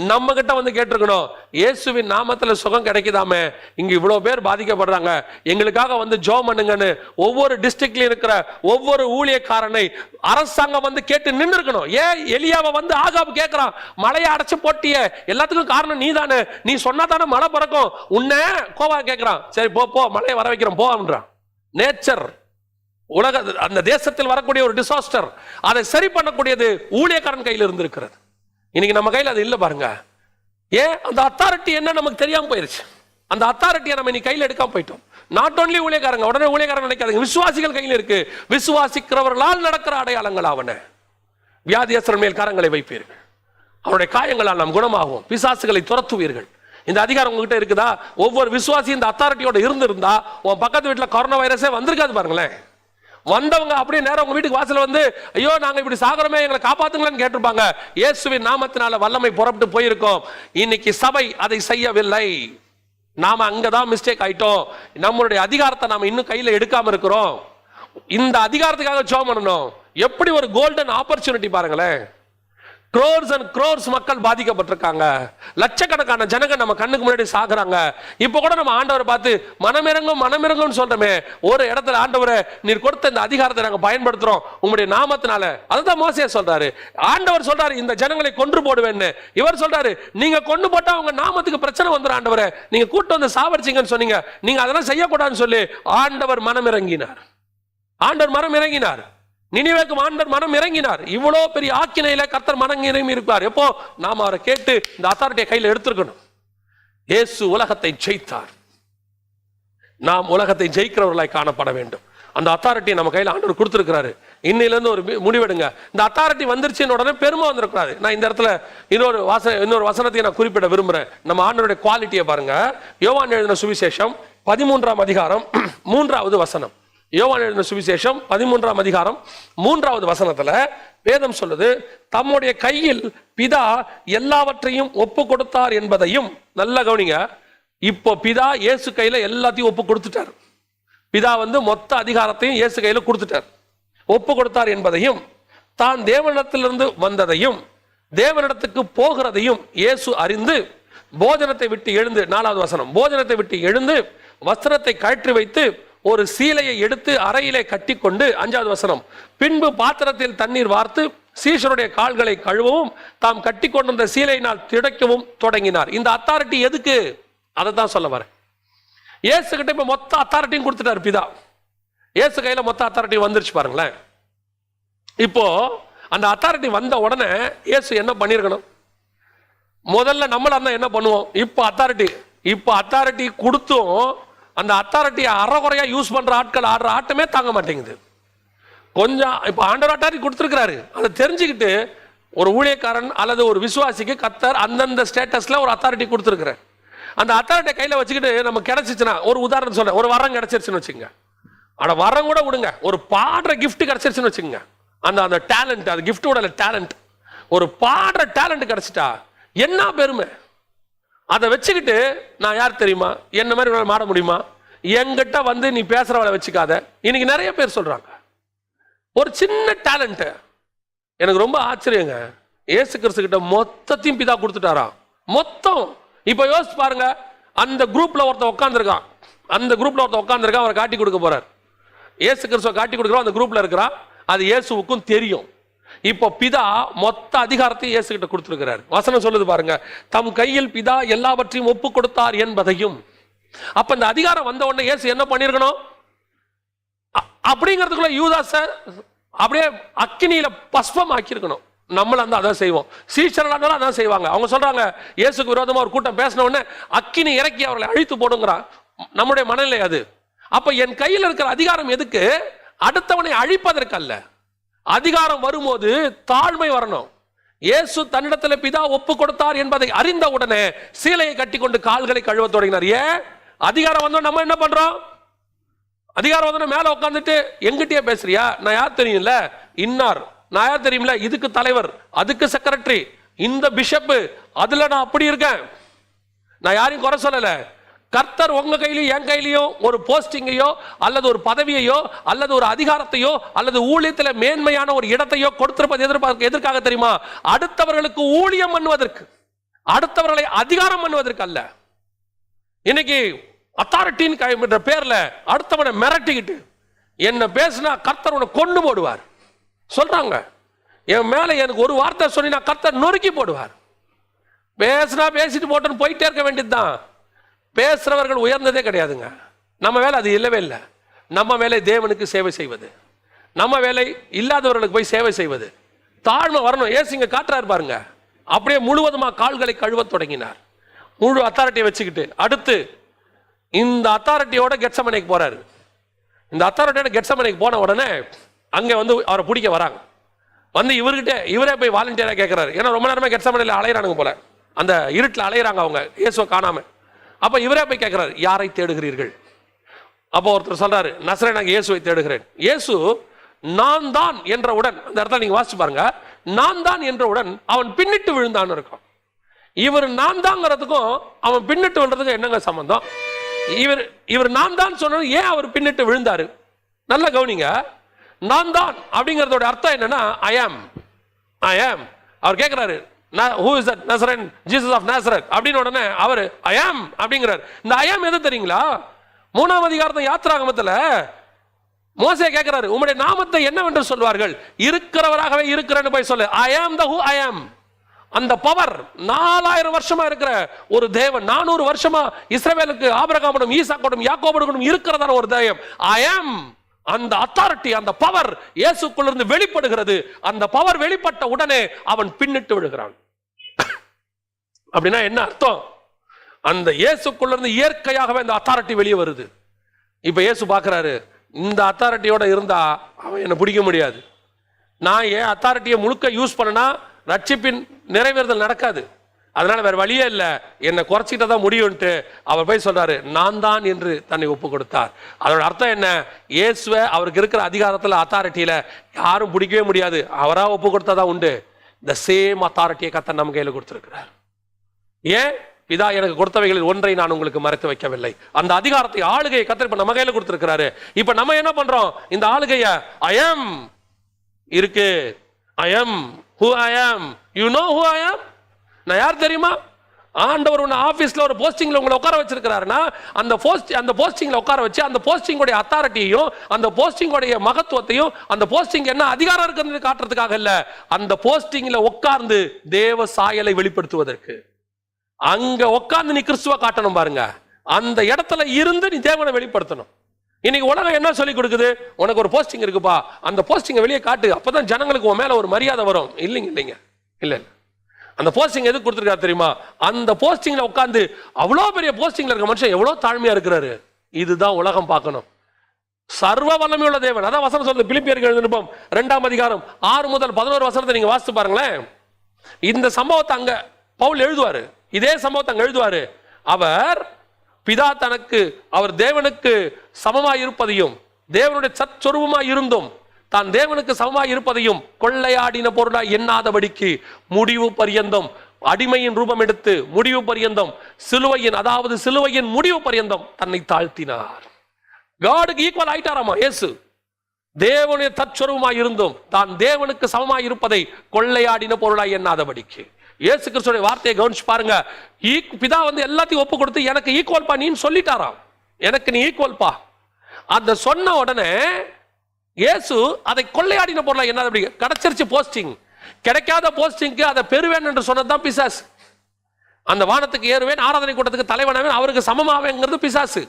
நம்ம கிட்ட வந்து கேட்டிருக்கணும், இயேசுவின் நாமத்துல சுகம் கிடைக்குதாமே, இங்க இவ்வளவு பேர் பாதிக்கப்படுறாங்க, எங்களுக்காக வந்து ஜெபம் பண்ணுங்கன்னு ஒவ்வொரு டிஸ்ட்ரிக்ட்ல இருக்கிற ஒவ்வொரு ஊழியக்காரனை அரசாங்கம் வந்து கேட்டு நின்று இருக்கணும். ஏன் எலியாவை வந்து ஆகாபு கேட்கிறான், மழையை அடைச்சு போட்டிய, எல்லாத்துக்கும் காரணம் நீ தானே, நீ சொன்னா தானே மழை பிறக்கும், உன்ன கோவா கேட்கிறான். சரி போ மழையை வர வைக்கிறோம் போன்றான். நேச்சர், உலக அந்த தேசத்தில் வரக்கூடிய ஒரு டிசாஸ்டர், அதை சரி பண்ணக்கூடியது ஊழியக்காரன் கையில் இருந்திருக்கிறது. இன்னைக்கு நம்ம கையில் அது இல்லை பாருங்க. ஏன்? அந்த அத்தாரிட்டி என்ன நமக்கு தெரியாம போயிருச்சு. அந்த அத்தாரிட்டியை நம்ம இன்னைக்கு கையில் எடுக்காம போயிட்டோம். நாட் ஓன்லி ஊழியக்காரங்க, உடனே ஊழியக்காரங்க நினைக்காதீங்க, விசுவாசிகள் கையில் இருக்கு. விசுவாசிக்கிறவர்களால் நடக்கிற அடையாளங்கள் ஆவன. வியாதியஸ்தர் மேல் கரங்களை வைப்பீர்கள், அவருடைய காயங்களால் நாம் குணமாகும், பிசாசுகளை துரத்துவீர்கள். இந்த அதிகாரம் உங்ககிட்ட இருக்குதா? ஒவ்வொரு விசுவாசி இந்த அத்தாரிட்டியோட இருந்திருந்தா உன் பக்கத்து வீட்டில் கொரோனா வைரஸே வந்திருக்காது பாருங்களேன். வந்தவங்க அப்படியே நேரம் உங்க வீட்டுக்கு வாசல் வந்து, ஐயோ நாங்க இப்படி சாகரமே, எங்களை காப்பாத்துங்களேன்னு கேட்டிருப்பாங்க. இயேசுவின் நாமத்தினால வல்லமை புறப்பட்டு போயிருக்கோம். இன்னைக்கு சபை அதை செய்யவில்லை. நாம அங்கதான் மிஸ்டேக் ஆயிட்டோம். நம்மளுடைய அதிகாரத்தை நாம இன்னும் கையில எடுக்காம இருக்கிறோம். இந்த அதிகாரத்துக்காக ஜெபம் பண்ணணும். எப்படி ஒரு கோல்டன் ஆப்பர்ச்சுனிட்டி பாருங்களேன். crores and crores மக்கள் பாதிக்கப்பட்டிருக்காங்க. லட்சக்கணக்கான ஜனங்க நம்ம கண்ணுக்கு முன்னாடி சாகுறாங்க. இப்போ கூட நம்ம ஆண்டவரை பார்த்து மனமிறங்கும் சொல்றோமே, ஒரு இடத்துல ஆண்டவரை நீர் கொடுத்த இந்த அதிகாரத்தை நாங்க பயன்படுத்துறோம் உங்களுடைய நாமத்தினால. அதுதான் மோசே சொல்றாரு. ஆண்டவர் சொல்றாரு இந்த ஜனங்களை கொன்று போடுவேன்னு. இவர் சொல்றாரு நீங்க கொண்டு போட்டா உங்க நாமத்துக்கு பிரச்சனை வந்துடும் ஆண்டவரே, நீங்க கூட்டு வந்து சாவடிச்சீங்கன்னு சொன்னீங்க, நீங்க அதெல்லாம் செய்யக்கூடாதுன்னு சொல்லி ஆண்டவர் மனம் இறங்கினார். நினிவேக்கு ஆண்டவர் மனம் இறங்கினார். இவ்வளவு பெரிய ஆக்கினையில கர்த்தர் மனம் இறங்கி இருப்பார். எப்போ? நாம அவரை கேட்டு இந்த அத்தாரிட்டியை கையில் எடுத்துக்கணும். இயேசு உலகத்தை ஜெயித்தார். நாம் உலகத்தை ஜெயிக்கிறவர்களாய் காணப்பட வேண்டும். அந்த அத்தாரிட்டியை நம்ம கையில் ஆண்டவர் கொடுத்திருக்கிறாரு. இன்னையில இருந்து ஒரு முடிவெடுங்க. இந்த அத்தாரிட்டி வந்துருச்சுன்னு உடனே பெருமை வந்துடக்கூடாது. நான் இந்த இடத்துல இன்னொரு வசனத்தை நான் குறிப்பிட விரும்புறேன். நம்ம ஆண்டவருடைய குவாலிட்டியை பாருங்க. யோவான் எழுதின சுவிசேஷம் 13ஆம் அதிகாரம் 3வது வசனம். யோவான் எழுதின சுவிசேஷம் 13ஆம் அதிகாரம் 3வது வசனத்துல வேதம் சொல்லுது, தம்முடைய கையில் பிதா எல்லாவற்றையும் ஒப்பு கொடுத்தார் என்பதையும். நல்ல கவனிங்க. இப்போ பிதா இயேசு கையில எல்லாத்தையும் ஒப்பு கொடுத்துட்டார். பிதா வந்து மொத்த அதிகாரத்தையும் இயேசு கையில கொடுத்துட்டார். ஒப்பு கொடுத்தார் என்பதையும், தான் தேவனிடத்திலிருந்து வந்ததையும் தேவனிடத்துக்கு போகிறதையும் இயேசு அறிந்து போஜனத்தை விட்டு எழுந்து, 4வது வசனம், போஜனத்தை விட்டு எழுந்து வஸ்திரத்தை கழற்றி வைத்து ஒரு சீலையை எடுத்து அறையிலே கட்டி கொண்டு, 5வது வசனம், பின்பு பாத்திரத்தில் தண்ணீர் வார்த்து சீஷருடைய கால்களை கழுவவும் தாம் கட்டி கொண்டிருந்த சீலையினால் துடைக்கவும் தொடங்கினார். இந்த அத்தாரிட்டி எதுக்கு? அதை தான் சொல்ல வரேன். இயேசு கிட்ட இப்ப மொத்த அத்தாரிட்டியும் கொடுத்துட்டார் பிதா. இயேசு கையில மொத்த அத்தாரிட்டி வந்துருச்சு பாருங்களேன். இப்போ அந்த அத்தாரிட்டி வந்த உடனே இயேசு என்ன பண்ணிருக்கணும்? முதல்ல நம்மள என்ன பண்ணுவோம்? இப்ப அத்தாரிட்டி கொடுத்தும் அந்த அத்தாரிட்டியை அறகுறையா யூஸ் பண்ற ஆட்கள் ஆடுற ஆட்டமே தாங்க மாட்டேங்குது. கொஞ்சம் இப்ப ஆண்டவர் அத்தாரிட்டி கொடுத்துருக்கிறாரு, அதை தெரிஞ்சுக்கிட்டு ஒரு ஊழியக்காரன் அல்லது ஒரு விசுவாசிக்கு கர்த்தர் அந்தந்த ஸ்டேட்டஸ்ல ஒரு அத்தாரிட்டி கொடுத்துருக்கிறார். அந்த அத்தாரிட்டியை கையில வச்சுக்கிட்டு நம்ம கிடைச்சிச்சுன்னா, ஒரு உதாரணம் சொல்றேன், ஒரு வரம் கிடைச்சிருச்சுன்னு வச்சுங்க, ஆனா வரம் கூட விடுங்க, ஒரு பாடுற கிஃப்ட் கிடைச்சிருச்சுன்னு வச்சுங்க, அந்த டேலண்ட், அது கிஃப்டோட டேலண்ட், ஒரு பாடுற டேலண்ட் கிடைச்சிட்டா என்ன பெருமை. அதை வச்சுக்கிட்டு நான் யார் தெரியுமா, என்ன மாதிரி மாற முடியுமா, என்கிட்ட வந்து நீ பேசுறவளை வச்சுக்காத. இன்னைக்கு நிறைய பேர் சொல்றாங்க ஒரு சின்ன டேலண்ட். எனக்கு ரொம்ப ஆச்சரியங்க, இயேசு கிறிஸ்து கிட்ட மொத்தத்தையும் பிதா கொடுத்துட்டாரா, மொத்தம். இப்ப யோசிச்சு பாருங்க, அந்த குரூப்ல ஒருத்தன் உட்காந்துருக்கான், அவரை காட்டி கொடுக்க போறார். இயேசு கிறிஸ்துவ காட்டி கொடுக்குறோம், அந்த குரூப்ல இருக்கிறான், அது இயேசுவுக்கும் தெரியும். இப்போ பிதா மொத்த அதிகாரத்தை இயேசு கிட்ட கொடுத்திருக்கிறார். வசனம் சொல்லுது பாருங்க, தம் கையில் பிதா எல்லாவற்றையும் ஒப்பு கொடுத்தார் என்பதையும். அப்ப இந்த அதிகாரம் வந்த உடனே இயேசு என்ன பண்ணிருக்கணும்? அப்படிங்கிறதுக்குள்ள யூதாச அப்படியே அக்கினியில பஸ்பம் ஆக்கியிருக்கணும். நம்மள அந்த அதான் செய்வோம். சீஷர்கள் அதான் செய்வாங்க. அவங்க சொல்றாங்க, இயேசுக்கு விரோதமா ஒரு கூட்டம் பேசின உடனே அக்கினி இறக்கி அவர்களை அழித்து போடுங்கிறான். நம்முடைய மனநிலை அது. அப்ப என் கையில் இருக்கிற அதிகாரம் எதுக்கு? அடுத்தவனை அழிப்பதற்கு அல்ல. அதிகாரம் வரும்போது தாழ்மை வரணும். இயேசு தன்னிடத்தில் பிதா ஒப்பு கொடுத்தார் என்பதை அறிந்த உடனே சீலையை கட்டி கொண்டு கால்களை கழுவ தொடங்கினார். ஏன்? அதிகாரம் வந்தோம். நம்ம என்ன பண்றோம்? அதிகாரம் வந்து மேல உட்காந்துட்டு எங்கிட்டே பேசுறியா? நான் யார் தெரியும்ல, இன்னார் நான் யார் தெரியும்ல, இதுக்கு தலைவர், அதுக்கு செக்ரட்டரி, இந்த பிஷப்பு, அதுல நான் அப்படி இருக்கேன். நான் யாரையும் குறை சொல்லல. கர்த்தர் உங்க கையிலையும் என் கையிலையும் ஒரு போஸ்டிங்கையோ அல்லது ஒரு பதவியையோ அல்லது ஒரு அதிகாரத்தையோ அல்லது ஊழியத்தில் மேன்மையான ஒரு இடத்தையோ கொடுத்திருப்பது எதற்காக தெரியுமா? அடுத்தவர்களுக்கு ஊழியம் பண்ணுவதற்கு, அடுத்தவர்களை அதிகாரம் பண்ணுவதற்கு அல்ல. இன்னைக்கு அத்தாரிட்டின்னு பேர்ல அடுத்தவனை மிரட்டிக்கிட்டு என்ன பேசினா கர்த்தர் உன்னை கொண்டு போடுவார் சொல்றாங்க. என் மேல எனக்கு ஒரு வார்த்தை சொன்னா கர்த்தர் நொறுக்கி போடுவார். பேசினா பேசிட்டு போட்டோன்னு போயிட்டே இருக்க வேண்டியதுதான். பேசுறவர்கள் உயர்ந்ததே கிடையாதுங்க. நம்ம வேலை அது இல்லவே இல்லை. நம்ம வேலை தேவனுக்கு சேவை செய்வது, நம்ம வேலை இல்லாதவர்களுக்கு போய் சேவை செய்வது. தாழ்மை வரணும். ஏசுங்க காட்டுறாரு பாருங்க. அப்படியே முழுவதுமா கால்களை கழுவ தொடங்கினார், முழு அத்தாரிட்டியை வச்சுக்கிட்டு. அடுத்து இந்த அத்தாரிட்டியோட கெத்சமனேக்கு போறாரு. இந்த அத்தாரிட்டியோட கெத்சமனேக்கு போன உடனே அங்க வந்து அவரை பிடிக்க வராங்க. வந்து இவர்கிட்ட இவரே போய் வாலண்டியரா கேட்கிறாரு. ஏன்னா ரொம்ப நேரமா கெத்சமனேல அலையிறானுங்க போல, அந்த இருட்டில் அலையிறாங்க அவங்க இயேசுவை காணாம. அப்ப இவரே போய் கேட்கிறாரு, யாரை தேடுகிறீர்கள்? அப்போ ஒருத்தர் சொல்றாரு, நசரேயனாகிய இயேசுவை தேடுகிறேன். இயேசு நான் தான் என்றவுடன், அந்த இடத்துல நீங்க வாசிச்சு பாருங்க, நான் தான் என்றவுடன் அவன் பின்னிட்டு விழுந்தான் இருக்கும். இவர் நான் தாங்கிறதுக்கும் அவன் பின்னிட்டு விழுறதுக்கும் என்னங்க சம்பந்தம்? இவர் நான் தான் சொன்னது ஏன் அவர் பின்னிட்டு விழுந்தாரு? நல்ல கவனிங்க. நான் தான் அப்படிங்கறதோட அர்த்தம் என்னன்னா ஐ ஆம். அவர் கேட்கிறாரு, who is that Nazarene Jesus of Nazareth அப்படின உடனே அவர் ஐ ஆம் அப்படிங்கிறார். இந்த ஐ ஆம் எது தெரியுங்களா? 3ஆம் அதிகாரத்துல யாத்திராகமத்துல மோசே கேட்கிறாரு, உம்முடைய நாமத்தை என்னவென்று சொல்வார்கள்? இருக்கிறவராகவே இருக்கிறேன்னு போய் சொல்லு. ஐ ஆம் த ஹூ ஐ ஆம். அந்த பவர் 4000 வருஷமா இருக்கிற ஒரு தேவன், 400 வருஷமா இஸ்ரவேலுக்கு ஆபிரகாமும் ஈசாக்கோடும் யாக்கோபுடும் இருக்கிறதான ஒரு தேவன். ஐ ஆம். அந்த அத்தாரிட்டி, அந்த பவர் இயேசுக்குள்ள இருந்து வெளிப்படுகிறது. அந்த பவர் வெளிப்பட்ட உடனே அவன் பின்னிட்டு விழுகிறான். அப்படின்னா என்ன அர்த்தம்? அந்த இயேசுக்குள்ள இருந்து இயற்கையாகவே அந்த அத்தாரிட்டி வெளியே வருது. இப்ப இயேசு பார்க்கிறாரு, இந்த அத்தாரிட்டியோட இருந்தா அவன் என்ன பிடிக்க முடியாது. நான் ஏன் அத்தாரிட்டியை முழுக்க யூஸ் பண்ணனா ரட்சிப்பின் நிறைவேறுதல் நடக்காது. அதனால வேற வழியே இல்லை, என்னை குறைச்சிக்கிட்ட தான் முடியும்ட்டு அவர் போய் சொல்றாரு, நான் தான் என்று தன்னை ஒப்பு கொடுத்தார். அதோட அர்த்தம் என்ன? இயேசுவை அவருக்கு இருக்கிற அதிகாரத்தில் அத்தாரிட்டியில யாரும் பிடிக்கவே முடியாது. அவரா ஒப்பு கொடுத்தாதான் உண்டு. இந்த சேம் அத்தாரிட்டியை கர்த்தர் நம்ம கையில் கொடுத்திருக்கிறார். ஏன்? பிதா எனக்கு கொடுத்தவைகளில் ஒன்றை நான் உங்களுக்கு மறைத்து வைக்கவில்லை. அந்த அதிகாரத்தை, ஆளுகையை கர்த்தர் இப்ப நம்ம கையில கொடுத்திருக்கிறாரு. இப்ப நம்ம என்ன பண்றோம்? இந்த ஆளுகைய ஐ ஆம் இருக்கு. ஐ ஆம் who I am. You know who I am? நான் யார் தெரியுமா? ஆண்டவர் உன்னை ஆபீஸ்ல ஒரு போஸ்டிங்ல உங்களை உட்கார வச்சிருக்கிறாருன்னா அந்த போஸ்டிங்ல உட்கார வச்சு அந்த போஸ்டிங்கோட அத்தாரிட்டியையும் அந்த போஸ்டிங்கோட மகத்துவத்தையும் அந்த போஸ்டிங் என்ன அதிகாரம் இருக்குன்னு காட்டுறதுக்காக இல்ல, அந்த போஸ்டிங்ல உட்கார்ந்து தேவ சாயலை வெளிப்படுத்துவதற்கு. அங்க உட்கார்ந்து நீ கிறிஸ்துவ காட்டணும் பாருங்க. அந்த இடத்துல இருந்து நீ தேவனை வெளிப்படுத்தணும். இன்னைக்கு உலகம் என்ன சொல்லி கொடுக்குது? உனக்கு ஒரு போஸ்டிங் இருக்குப்பா, அந்த போஸ்டிங்கை வெளியே காட்டு, அப்பதான் ஜனங்களுக்கு உன் மேல ஒரு மரியாதை வரும். இல்லைங்க இல்ல. அந்த போஸ்டிங் எதுக்கு கொடுத்துருக்காரு தெரியுமா? அந்த போஸ்டிங்ல உட்கார்ந்து அவ்வளோ பெரிய போஸ்டிங்ல இருக்க மனுஷன் எவ்வளவு தாழ்மையா இருக்கிறாரு. இதுதான் உலகம் பார்க்கணும். சர்வ வல்லமையுள்ள தேவன். அதான் வசனம் சொல்லுது, பிலிப்பியர்கள் எழுதின நிருபம் 2ஆம் அதிகாரம் 6 முதல் 11 வசனத்தை நீங்க வாசித்து பாருங்களேன். இந்த சம்பவத்தை அங்க பவுல் எழுதுவாரு, இதே சம்பவத்தை அங்க எழுதுவாரு. அவர் பிதா தனக்கு, அவர் தேவனுக்கு சமமாய் இருப்பதையும் தேவனுடைய சற்சொருவமாய் இருந்தும் தான் தேவனுக்கு சமமாய் இருப்பதையும் கொள்ளையாடின பொருளாய் எண்ணாதபடிக்கு முடிவு பரியந்தம் அடிமையின் ரூபம் எடுத்து முடிவு பரியந்தம் சிலுவையின், அதாவது சிலுவையின் முடிவு பரியந்தம் தன்னை தாழ்த்தினார். காடுக்கு ஈக்குவல் ஆயிட்டாராமா இயேசு. தேவனுடைய தற்சொருவமாய் இருந்தும் தான் தேவனுக்கு சமமாய் இருப்பதை கொள்ளையாடின பொருளாய் எண்ணாதபடிக்கு. இயேசு கிறிஸ்துவோட வார்த்தையை கவனிச்சு பாருங்க. பிதா வந்து எல்லாத்தையும் ஒப்பு கொடுத்து எனக்கு ஈக்குவல் பா நீன்னு சொல்லிட்டாராம். எனக்கு நீ ஈக்குவல் பா. அந்த சொன்ன உடனே இயேசு அதை கொள்ளையாடின பொருளா எண்ணாதபடி கிடைச்சிருச்சு போஸ்டிங். கிடைக்காத போஸ்டிங்க்கு அதை பெறுவேன் என்று சொன்னதுதான் பிசாசு. அந்த வானத்துக்கு ஏறுவேன், ஆராதனை கூட்டத்துக்கு தலைவனாவேன், அவருக்கு சமமாவேங்கிறது பிசாசு.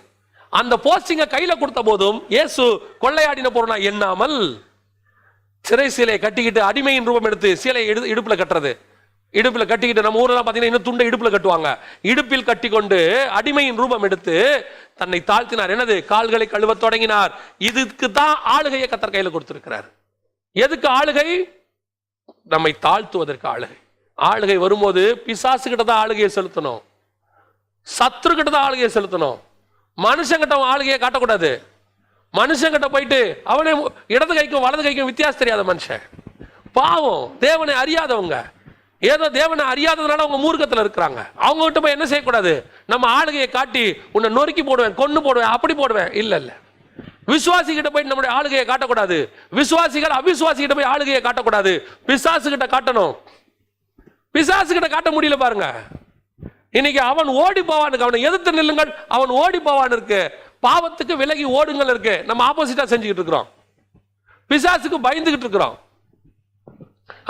அந்த போஸ்டிங்கை கையில கொடுத்த போதும் இயேசு கொள்ளையாடின பொருளா எண்ணாமல் சிறை சீலையை கட்டிக்கிட்டு அடிமையின் ரூபம் எடுத்து சீலை இடுப்புல கட்டுறது, இடுப்புல கட்டிக்கிட்டு, நம்ம ஊர்ல பாத்தீங்கன்னா இன்னும் துண்டை இடுப்புல கட்டுவாங்க, இடுப்பில் கட்டி கொண்டு அடிமையின் ரூபம் எடுத்து தன்னை தாழ்த்தினார். என்னது? கால்களை கழுவ தொடங்கினார். இதுக்கு தான் ஆளுகையை கர்த்தர் கையில கொடுத்திருக்கிறார். எதுக்கு ஆளுகை? நம்மை தாழ்த்துவதற்கு ஆளுகை. ஆளுகை வரும்போது பிசாசு கிட்ட தான் ஆளுகையை செலுத்தணும், சத்ரு கிட்ட தான் ஆளுகையை செலுத்தணும். மனுஷங்கிட்ட ஆளுகையை காட்டக்கூடாது. மனுஷங்கிட்ட போயிட்டு அவனே இடது கைக்கும் வலது கைக்கும் வித்தியாசம் தெரியாத மனுஷன், பாவம், தேவனை அறியாதவங்க, ஏதோ தேவனை அறியாததுனால அவங்க மூர்க்கத்தில் இருக்கிறாங்க. அவங்க கிட்ட போய் என்ன செய்யக்கூடாது? நம்ம ஆளுகையை காட்டி உன்னை நொறுக்கி போடுவேன், கொன்னு போடுவேன், அப்படி போடுவேன், இல்ல இல்ல. விசுவாசி கிட்ட போய் நம்முடைய ஆளுகையை காட்டக்கூடாது. விசுவாசிகள் அவிசுவாசி கிட்ட போய் ஆளுகையை காட்டக்கூடாது. பிசாசு கிட்ட காட்டணும். பிசாசு கிட்ட காட்ட முடியல பாருங்க. இன்னைக்கு அவன் ஓடி போவானுக்கு, அவனை எதிர்த்து நில்லுங்கள், அவன் ஓடி போவான் இருக்கு. பாவத்துக்கு விலகி ஓடுங்கள் இருக்கு. நம்ம ஆப்போசிட்டா செஞ்சுக்கிட்டு இருக்கிறோம். பிசாசுக்கு பயந்துகிட்டு இருக்கிறோம்,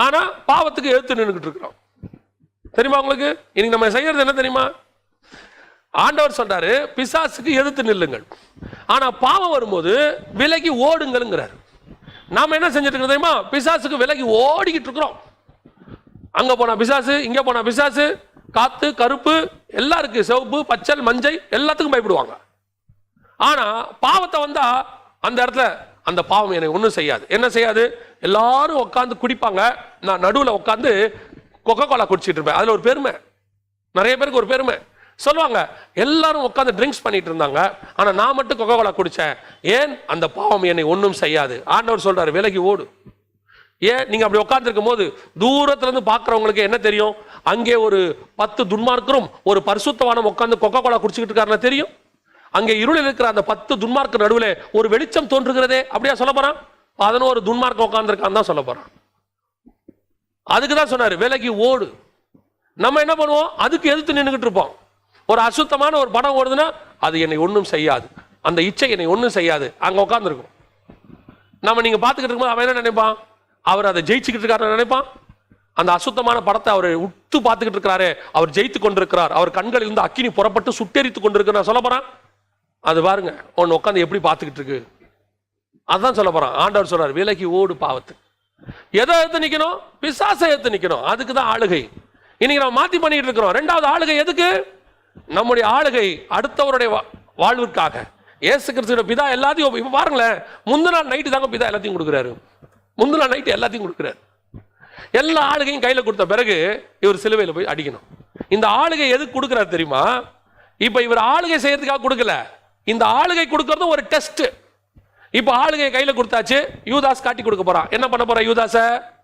ஆனா பாவத்துக்கு எதிர்த்து நின்றுகிட்டு இருக்கிறோம். தெரியுமா உங்களுக்கு? இன்னைக்கு நம்ம செய்யறது என்ன தெரியுமா? ஆண்டவர் சொல்றாரு பிசாசுக்கு எதிர்த்து நில்லுங்கள், ஆனா பாவம் வரும்போது விலகி ஓடுங்கிறார். நாம என்ன செஞ்சுட்டு இருக்கோம் தெரியுமா? பிசாசுக்கு விலகி ஓடிக்கிட்டு இருக்கிறோம். அங்க போனா பிசாசு, இங்க போனா பிசாசு, காத்து கருப்பு எல்லாம் இருக்கு, சிவப்பு பச்சை மஞ்சள் எல்லாத்துக்கும் பயப்படுவாங்க. ஆனா பாவத்தை வந்தா அந்த இடத்துல அந்த பாவம் என்னை ஒன்றும் செய்யாது. என்ன செய்யாது? எல்லாரும் உட்காந்து குடிப்பாங்க, நான் நடுவில் உட்காந்து கொக்கோ கோலா குடிச்சிட்டு இருப்பேன். அதுல ஒரு பெருமை, நிறைய பேருக்கு ஒரு பெருமை சொல்லுவாங்க. எல்லாரும் உட்காந்து ட்ரிங்க்ஸ் பண்ணிட்டு இருந்தாங்க, ஆனா நான் மட்டும் கொக்கோ கோலா குடிச்சேன். ஏன்? அந்த பாவம் என்னை ஒன்றும் செய்யாது. ஆண்டவர் சொல்றாரு விலகி ஓடு. ஏன்? நீங்க அப்படி உட்கார்ந்து இருக்கும் போது தூரத்துல இருந்து பாக்குறவங்களுக்கு என்ன தெரியும்? அங்கே ஒரு 10 துன்மார்க்கரும் ஒரு பரிசுத்தவானும் உட்கார்ந்து கொக்கோ கோலா குடிச்சுக்கிட்டு இருக்காருன்னு தெரியும். அங்கே இருளில் இருக்கிற அந்த 10 துன்மார்க்க நடுவில் ஒரு வெளிச்சம் தோன்றுகிறதே, அப்படியா சொல்ல போறான்? 11 துன்மார்க்க உட்கார்ந்து இருக்கான் தான் சொல்ல போறான். அதுக்குதான் சொன்னாரு விலகி ஓடு. நம்ம என்ன பண்ணுவோம்? அதுக்கு எதிர்த்து நின்றுகிட்டு இருப்போம். ஒரு அசுத்தமான ஒரு படம் ஓடுதுன்னா அது என்னை ஒன்றும் செய்யாது, அந்த இச்சை என்னை ஒன்றும் செய்யாது, அங்க உட்கார்ந்து இருக்கும். நம்ம நீங்க பாத்துக்கிட்டு இருக்கும்போது அவன் என்ன நினைப்பான்? அவர் அதை ஜெயிச்சுக்கிட்டு இருக்காரு நினைப்பான். அந்த அசுத்தமான படத்தை அவர் உத்து பார்த்துக்கிட்டு இருக்கிறாரு, அவர் ஜெயித்து கொண்டிருக்கிறார், அவர் கண்களில் இருந்து அக்கினி புறப்பட்டு சுட்டெரித்து கொண்டிருக்கிறார் சொல்ல போறான். அது பாருங்க ஒன்னு உட்காந்து எப்படி பார்த்துக்கிட்டு இருக்கு, அதான் சொல்ல போறான். ஆண்டவர் சொல்றார் விலகி ஓடு பாவத்துக்கு. எதை எடுத்து நிக்கணும்? பிசாசை எடுத்து நிக்கணும். அதுக்கு தான் ஆளுகை. இன்னைக்கு நம்ம மாத்தி பண்ணிட்டு இருக்கிறோம். ரெண்டாவது ஆளுகை எதுக்கு? நம்முடைய ஆளுகை அடுத்தவருடைய வாழ்விற்காக. இயேசு கிறிஸ்துவோட பிதா எல்லாத்தையும் இப்ப பாருங்களேன், முந்தின நாள் நைட்டு தாங்க பிதா எல்லாத்தையும் கொடுக்குறாரு. முந்தின நாள் நைட்டு எல்லாத்தையும் கொடுக்குறாரு. எல்லா ஆளுகையும் கையில கொடுத்த பிறகு இவர் சிலுவையில் போய் அடிக்கணும். இந்த ஆளுகை எதுக்கு கொடுக்கிறார் தெரியுமா? இப்ப இவர் ஆளுகை செய்யறதுக்காக கொடுக்கல, இந்த ஆளுகை கொடுக்கறது ஒரு டெஸ்ட். இப்ப ஆளுகை கையில கொடுத்தாச்சு, யூதாஸ் காட்டி கொடுக்க போறான். என்ன பண்ண போற யூதாச?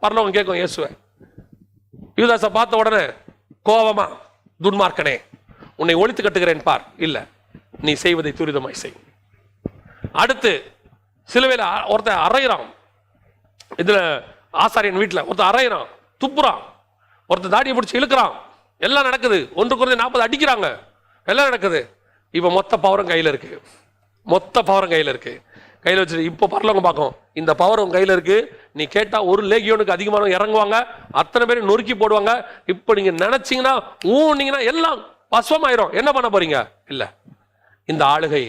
பரலோகம் கேட்கும் இயேசுவை. யூதாச பார்த்த உடனே கோபமா, துன்மார்க்கனே உன்னை ஒழித்து கட்டுகிறேன் பார், இல்ல நீ செய்வதை துரிதமாய் செய். அடுத்து சிலுவையில் ஒருத்தன் அறையிறான், இதுல ஆசாரியன் வீட்டில் ஒருத்தன் அறையிறான், துப்புறான், ஒருத்தன் தாடியை பிடிச்சி இழுக்கிறான், எல்லாம் நடக்குது. 1 குறைஞ்ச 40 அடிக்கிறாங்க, எல்லாம் நடக்குது. இப்ப மொத்த பவரும் கையில இருக்கு, மொத்த பவரும் கையில இருக்கு. கையில வச்சுட்டு இப்போ பரலோகம் பார்க்கும், இந்த பவர் உங்க கையில இருக்கு, நீ கேட்டா ஒரு லேகியோனுக்கு அதிகமான இறங்குவாங்க, அத்தனை பேரும் நொறுக்கி போடுவாங்க. இப்ப நீங்க நினைச்சீங்கன்னா ஊனீங்கன்னா எல்லாம் பஸ்வமாயிரும். என்ன பண்ண போறீங்க? இல்ல, இந்த ஆளுகை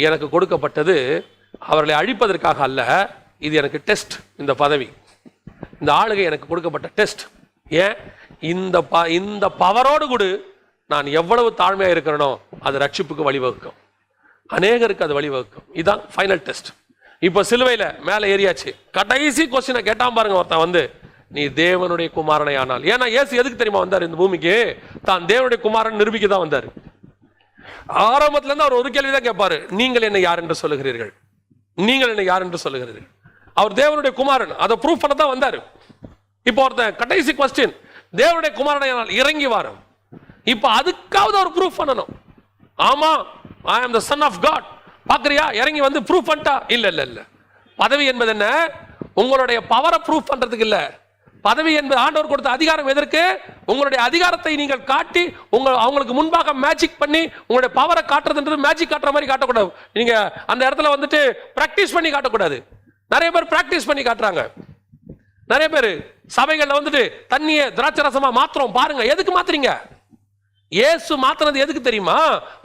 எனக்கு கொடுக்கப்பட்டது அவர்களை அழிப்பதற்காக அல்ல, இது எனக்கு டெஸ்ட். இந்த பதவி, இந்த ஆளுகை எனக்கு கொடுக்கப்பட்ட டெஸ்ட். ஏன்? இந்த பவரோடு கூட நான் எவ்வளவு தாழ்மையா இருக்கிறனோ அது ரட்சிப்புக்கு வழிவகுக்கும், அநேகருக்கு அது வழிவகுக்கும். இதுதான் ஃபைனல் டெஸ்ட். இப்போ சிலுவையில மேல ஏறியாச்சு. கடைசி கொஸ்டினை கேட்டான் பாருங்க ஒருத்தன் வந்து, நீ தேவனுடைய குமாரனை ஆனால். ஏன்னா இயேசு எதுக்கு தெரியுமா வந்தார் இந்த பூமிக்கு? தான் தேவனுடைய குமாரன் நிரூபிக்க தான் வந்தார். ஆரம்பத்துல இருந்து அவர் ஒரு கேள்விதான் கேட்பாரு, நீங்கள் என்னை யார் என்று சொல்லுகிறீர்கள்? நீங்கள் என்னை யார் என்று சொல்லுகிறீர்கள்? அவர் தேவனுடைய குமாரன், அதை ப்ரூஃப் பண்ண தான் வந்தாரு. இப்போ ஒருத்தன் கடைசி கொஸ்டின், தேவனுடைய குமாரனை ஆனால் இறங்கி வாரும். இப்ப அதுக்காவது அவர் ப்ரூஃப் பண்ணணும். ஆமா, I am the son of God. பாக்குறியா? இறங்கி வந்து ப்ரூஃப் பண்ணிட்டா? இல்ல இல்ல இல்ல. பதவி என்பது என்ன? உங்களுடைய பவரை ப்ரூஃப் பண்றதுக்கு இல்ல. பதவி என்பது ஆண்டவர் கொடுத்த அதிகாரம். எதற்கு? உங்களுடைய அதிகாரத்தை நீங்கள் காட்டி அவங்களுக்கு முன்பாக மேஜிக் பண்ணி உங்களுடைய பவரை காட்டுறதுன்றது மேஜிக் காட்டுற மாதிரி காட்டக்கூடாது. நீங்க அந்த இடத்துல வந்துட்டு பிராக்டிஸ் பண்ணி காட்டக்கூடாது. நிறைய பேர் பிராக்டிஸ் பண்ணி காட்டுறாங்க. நிறைய பேர் சபைகள்ல வந்துட்டு தண்ணியை திராட்சை ரசமா மாத்திரம் பாருங்க. எதுக்கு மாத்துறீங்க? இயேசு மாத்தினது எதுக்கு தெரியுமா?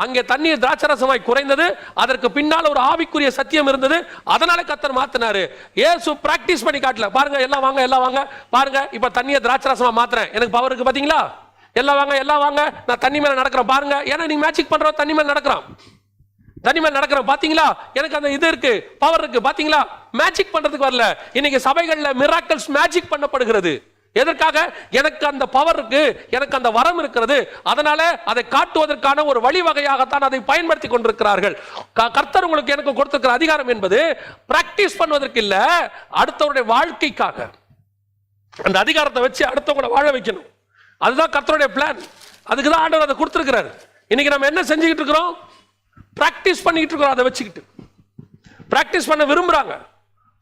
அங்கே தண்ணீர் திராட்சரசமாய் குறைந்தது, அதற்கு பின்னால் ஒரு ஆவிக்குரிய சத்தியம் இருந்தது, அதனால கர்த்தர் மாத்தினாரு. இயேசு பிராக்டிஸ் பண்ணி காட்டல. பாருங்க, எல்லாம் வாங்க எல்லாம் வாங்க, பாருங்க இப்ப தண்ணியை திராட்சரசமா மாத்துறேன், எனக்கு பவர் இருக்கு பாத்தீங்களா, எல்லாம் வாங்க எல்லாம் வாங்க, நான் தண்ணி மேல நடக்கிறேன் பாருங்க. ஏன்னா நீ மேஜிக் பண்ற தண்ணி மேல நடக்கிறான், தண்ணி மேல நடக்கிறேன் பாத்தீங்களா, எனக்கு அந்த இது இருக்கு, பவர் இருக்கு பாத்தீங்களா. மேஜிக் பண்றதுக்கு வரல. இன்னைக்கு சபைகள்ல மிராக்கிள்ஸ் மேஜிக் பண்ணப்படுகிறது. எதற்காக? எனக்கு அந்த பவர் இருக்கு, எனக்கு அந்த வரம் இருக்கிறது, அதனால அதை காட்டுவதற்கான ஒரு வழிவகையாகத்தான் அதை பயன்படுத்தி கொண்டிருக்கிறார்கள். கர்த்தர் உங்களுக்கு எனக்கு கொடுத்திருக்கிற அதிகாரம் என்பது பிராக்டிஸ் பண்ணுவதற்கு இல்ல, அடுத்தவருடைய வாழ்க்கைக்காக. அந்த அதிகாரத்தை வச்சு அடுத்தவங்களை வாழ வைக்கணும். அதுதான் கர்த்தருடைய பிளான். அதுக்கு தான் ஆண்டவர் அதை கொடுத்திருக்கிறார். இன்னைக்கு நம்ம என்ன செஞ்சுக்கிட்டு இருக்கிறோம்? பிராக்டிஸ் பண்ணிக்கிட்டு இருக்கிறோம். அதை வச்சுக்கிட்டு பிராக்டிஸ் பண்ண விரும்புறாங்க.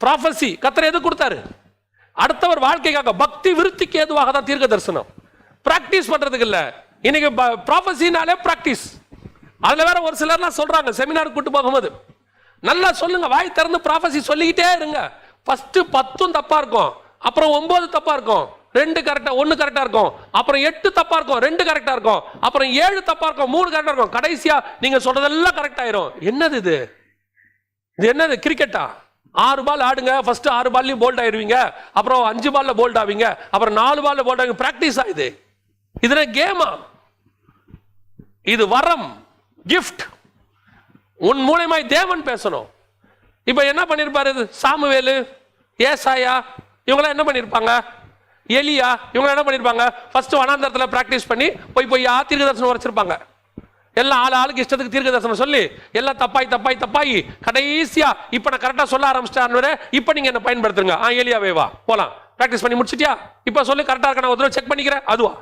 ப்ராஃபஸி கர்த்தர் எது கொடுத்தாரு? அடுத்தவர் வாழ்க்கைக்காக, பக்தி விருத்திக்கு ஏதுவாக தான் தீர்க்க தரிசனம். பிராக்டிஸ் பண்றதுக்கு இல்ல. இன்னைக்கு ப்ராஃபஸினாலே பிராக்டிஸ். அதுல வேற ஒரு சிலர்லாம் சொல்றாங்க, செமினார் கூட்டு போகும்போது நல்லா சொல்லுங்க, வாய் திறந்து ப்ராஃபஸி சொல்லிக்கிட்டே இருங்க. ஃபர்ஸ்ட் 10 தப்பா இருக்கும், அப்புறம் 9 தப்பா இருக்கும், 2 கரெக்டா, 1 கரெக்டா இருக்கும், அப்புறம் 8 தப்பா இருக்கும், 2 கரெக்டா இருக்கும், அப்புறம் 7 தப்பா இருக்கும், 3 கரெக்டா இருக்கும், கடைசியா நீங்க சொல்றதெல்லாம் கரெக்ட் ஆயிரும். என்னது இது? இது என்னது? கிரிக்கெட்டா? 6 பால் ஆடுங்க, ஃபர்ஸ்ட் 6 பால்லையும் போல்ட் ஆயிருவீங்க, அப்புறம் 5 பால்ல போல்ட் ஆவீங்க, அப்புறம் 4 பால்ல போல்ட் ஆவீங்க. பிராக்டிஸ் ஆகுது. இதுல கேமா? இது வரம், கிஃப்ட். உன் மூலமாய் தேவன் பேசணும். இப்ப என்ன பண்ணிருப்பாரு? சாமுவேலு, ஏசாயா, இவங்க என்ன பண்ணிருப்பாங்க? எலியா, இவங்க என்ன பண்ணிருப்பாங்க? ஃபர்ஸ்ட் வனாந்தரத்துல பிராக்டிஸ் பண்ணி போய் தீர்க்க தரிசனம் வச்சிருப்பாங்க. எல்லாம் ஆளுக்கு இஷ்டத்துக்கு தீர்க்க தரிசனம் சொல்லி எல்லாம் தப்பாய் கடைசியா இப்ப நான் கரெக்டா சொல்ல ஆரம்பிச்சிட்டேன், இப்ப நீங்க என்ன பயன்படுத்துங்க. எலியாவே வா போலாம், பிராக்டிஸ் பண்ணி முடிச்சிட்டியா, இப்ப சொல்லி கரெக்டா இருக்க, நான் ஒரு தடவை செக் பண்ணிக்கிறேன். அதுவா?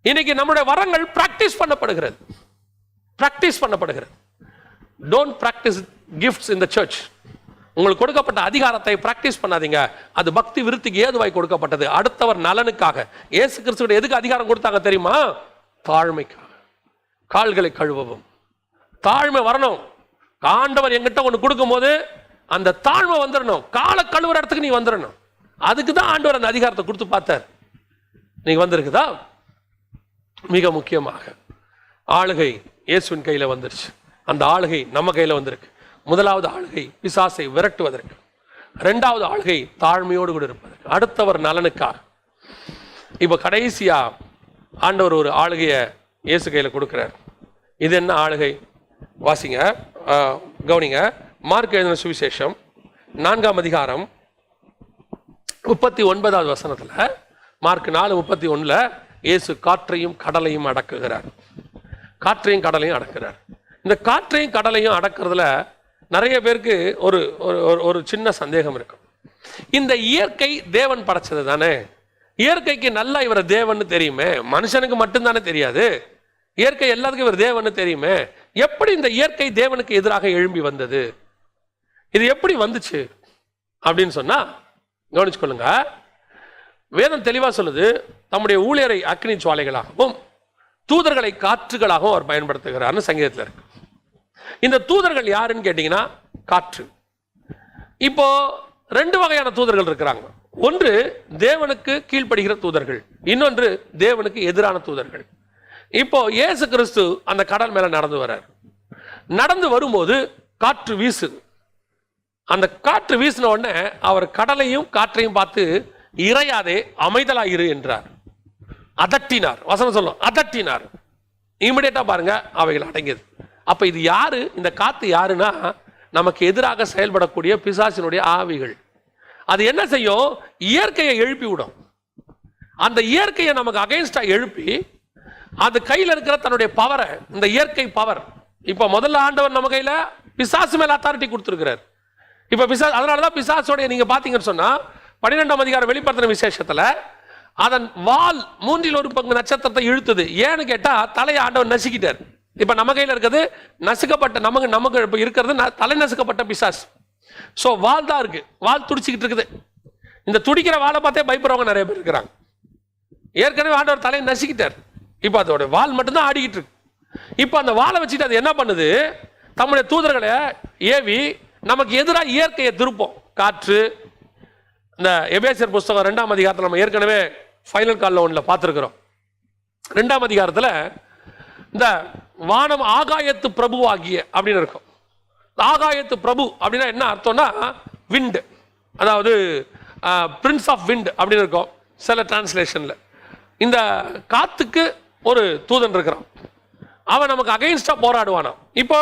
இன்னைக்கு நம்முடைய வரங்கள் பிராக்டிஸ் பண்ணப்படுகிறது. பிராக்டிஸ் பண்ணப்படுகிறது. Don't practice gifts in the church. உங்களுக்கு கொடுக்கப்பட்ட அதிகாரத்தை பிராக்டிஸ் பண்ணாதீங்க. அது பக்தி விருத்திக்கு ஏதுவாய் கொடுக்கப்பட்டது, அடுத்தவர் நலனுக்காக. இயேசு கிறிஸ்து எதுக்கு அதிகாரம் கொடுத்தாங்க தெரியுமா? தாழ்மைக்காக. கால்களை கழுவவும். தாழ்மை வரணும். ஆண்டவர் என்கிட்ட ஒன்று கொடுக்கும் போது அந்த தாழ்மை வந்துடணும். காலை கழுவுற இடத்துக்கு நீ வந்துடணும். அதுக்கு தான் ஆண்டவர் அந்த அதிகாரத்தை கொடுத்து பார்த்தார். நீங்க வந்திருக்குதா? மிக முக்கியமாக ஆளுகை இயேசுவின் கையில வந்துருச்சு. அந்த ஆளுகை நம்ம கையில வந்திருக்கு. முதலாவது ஆளுகை பிசாசை விரட்டுவதற்கு, இரண்டாவது ஆளுகை தாழ்மையோடு கூட இருப்பதற்கு, அடுத்தவர் நலனுக்காக. இப்ப கடைசியா ஆண்டவர் ஒரு ஆளுகையை இயேசு கையில் கொடுக்கிறார். இது என்ன ஆளுகை? வாசிங்க, கவனிங்க. மார்க் எழுதின சுவிசேஷம் 4ஆம் அதிகாரம் 39வது வசனத்துல, மார்க் 4:31 இயேசு காற்றையும் கடலையும் அடக்குகிறார். காற்றையும் கடலையும் அடக்குறார். இந்த காற்றையும் கடலையும் அடக்குறதுல நிறைய பேருக்கு ஒரு சின்ன சந்தேகம் இருக்கும். இந்த இயற்கை தேவன் படைச்சது தானே, இயற்கைக்கு நல்லா இவரை தேவன் தெரியுமே, மனுஷனுக்கு மட்டும்தானே தெரியாது, இயற்கை எல்லாத்துக்கும் இவர் தேவன் தெரியுமே, எப்படி இந்த இயற்கை தேவனுக்கு எதிராக எழும்பி வந்தது, இது எப்படி வந்துச்சு அப்படின்னு சொன்னா கவனிச்சுக்கொள்ளுங்க. வேதம் தெளிவா சொல்லுது, தம்முடைய ஊழியரை அக்னி ஜுவாலைகளாகவும் தூதர்களை காற்றுகளாகவும் அவர் பயன்படுத்துகிறார்னு சங்கீதத்தில் இருக்கு. இந்த தூதர்கள் யாருன்னு கேட்டீங்கன்னா காற்று. இப்போ 2 வகையான தூதர்கள் இருக்கிறாங்க. ஒன்று தேவனுக்கு கீழ்ப்படுகிற தூதர்கள், இன்னொன்று தேவனுக்கு எதிரான தூதர்கள். இப்போ இயேசு கிறிஸ்து அந்த கடல் மேல நடந்து வர்றார். நடந்து வரும்போது காற்று வீசுது. அந்த காற்று வீசின உடனே அவர் கடலையும் காற்றையும் பார்த்து இறையாதே அமைதலாயிரு என்றார். அதட்டினார். வசனம் சொல்லும், அதட்டினார். இமிடியேட்டா பாருங்க அவைகள் அடங்கியது. அப்ப இது யாரு? இந்த காத்து யாருன்னா நமக்கு எதிராக செயல்படக்கூடிய பிசாசினுடைய ஆவிகள். அது என்ன செய்யும்? இயற்கையை எழுப்பி விடும். அந்த இயற்கையை நமக்கு அகைன்ஸ்டா எழுப்பி அது கையில் இருக்கிற தன்னுடைய பவரை, இந்த இயற்கை பவர், இப்ப முதல்ல ஆண்டவர் நம்ம கையில பிசாசு மேல அத்தாரிட்டி கொடுத்திருக்கிறார். இப்ப பிசாசு, அதனாலதான் பிசாசோடைய நீங்க பாத்தீங்கன்னு சொன்னா 12ஆம் அதிகாரம் வெளிப்படுத்தின விசேஷத்துல அதன் வால் 1/3 நட்சத்திரத்தை இழுத்துது. ஏன்னு கேட்டா தலையை ஆண்டவர் நசுக்கிட்டார். இப்ப நம்ம கையில இருக்கிறது நசுக்கப்பட்ட, நமக்கு இருக்கிறது தலை நசுக்கப்பட்ட பிசாசு. சோ வால் தான் இருக்கு, வால் துடிச்சுக்கிட்டு இருக்குது. இந்த துடிக்கிற வாழை பார்த்தே பயப்படுறவங்க நிறைய பேர் இருக்கிறாங்க. ஏற்கனவே ஆண்டவர் தலையை நசுக்கிட்டார். இப்ப அதோட வால் மட்டும்தான் ஆடிக்கிட்டு இருக்கு. இப்ப அந்த வாழை வச்சுட்டு அது என்ன பண்ணுது? தம்முடைய தூதர்களை ஏவி நமக்கு எதிராக இயற்கையை திருப்போம். காற்று, இந்த எபேசியர் புஸ்தகம் 2ஆம் அதிகாரத்தில் நம்ம ஏற்கனவே ஃபைனல் கால்ல ஒன்றில் பார்த்துருக்கிறோம். 2ஆம் அதிகாரத்தில் இந்த வானம் ஆகாயத்து பிரபுவாகிய அப்படின்னு இருக்கும். ஆகாயத்து பிரபு அப்படின்னா என்ன அர்த்தம்னா விண்ட், அதாவது பிரின்ஸ் ஆஃப் விண்ட் அப்படின்னு இருக்கும் சில டிரான்ஸ்லேஷன்ல. இந்த காத்துக்கு ஒரு தூதன் இருக்கிறான், அவன் நமக்கு அகைன்ஸ்டா போராடுவானா. இப்போ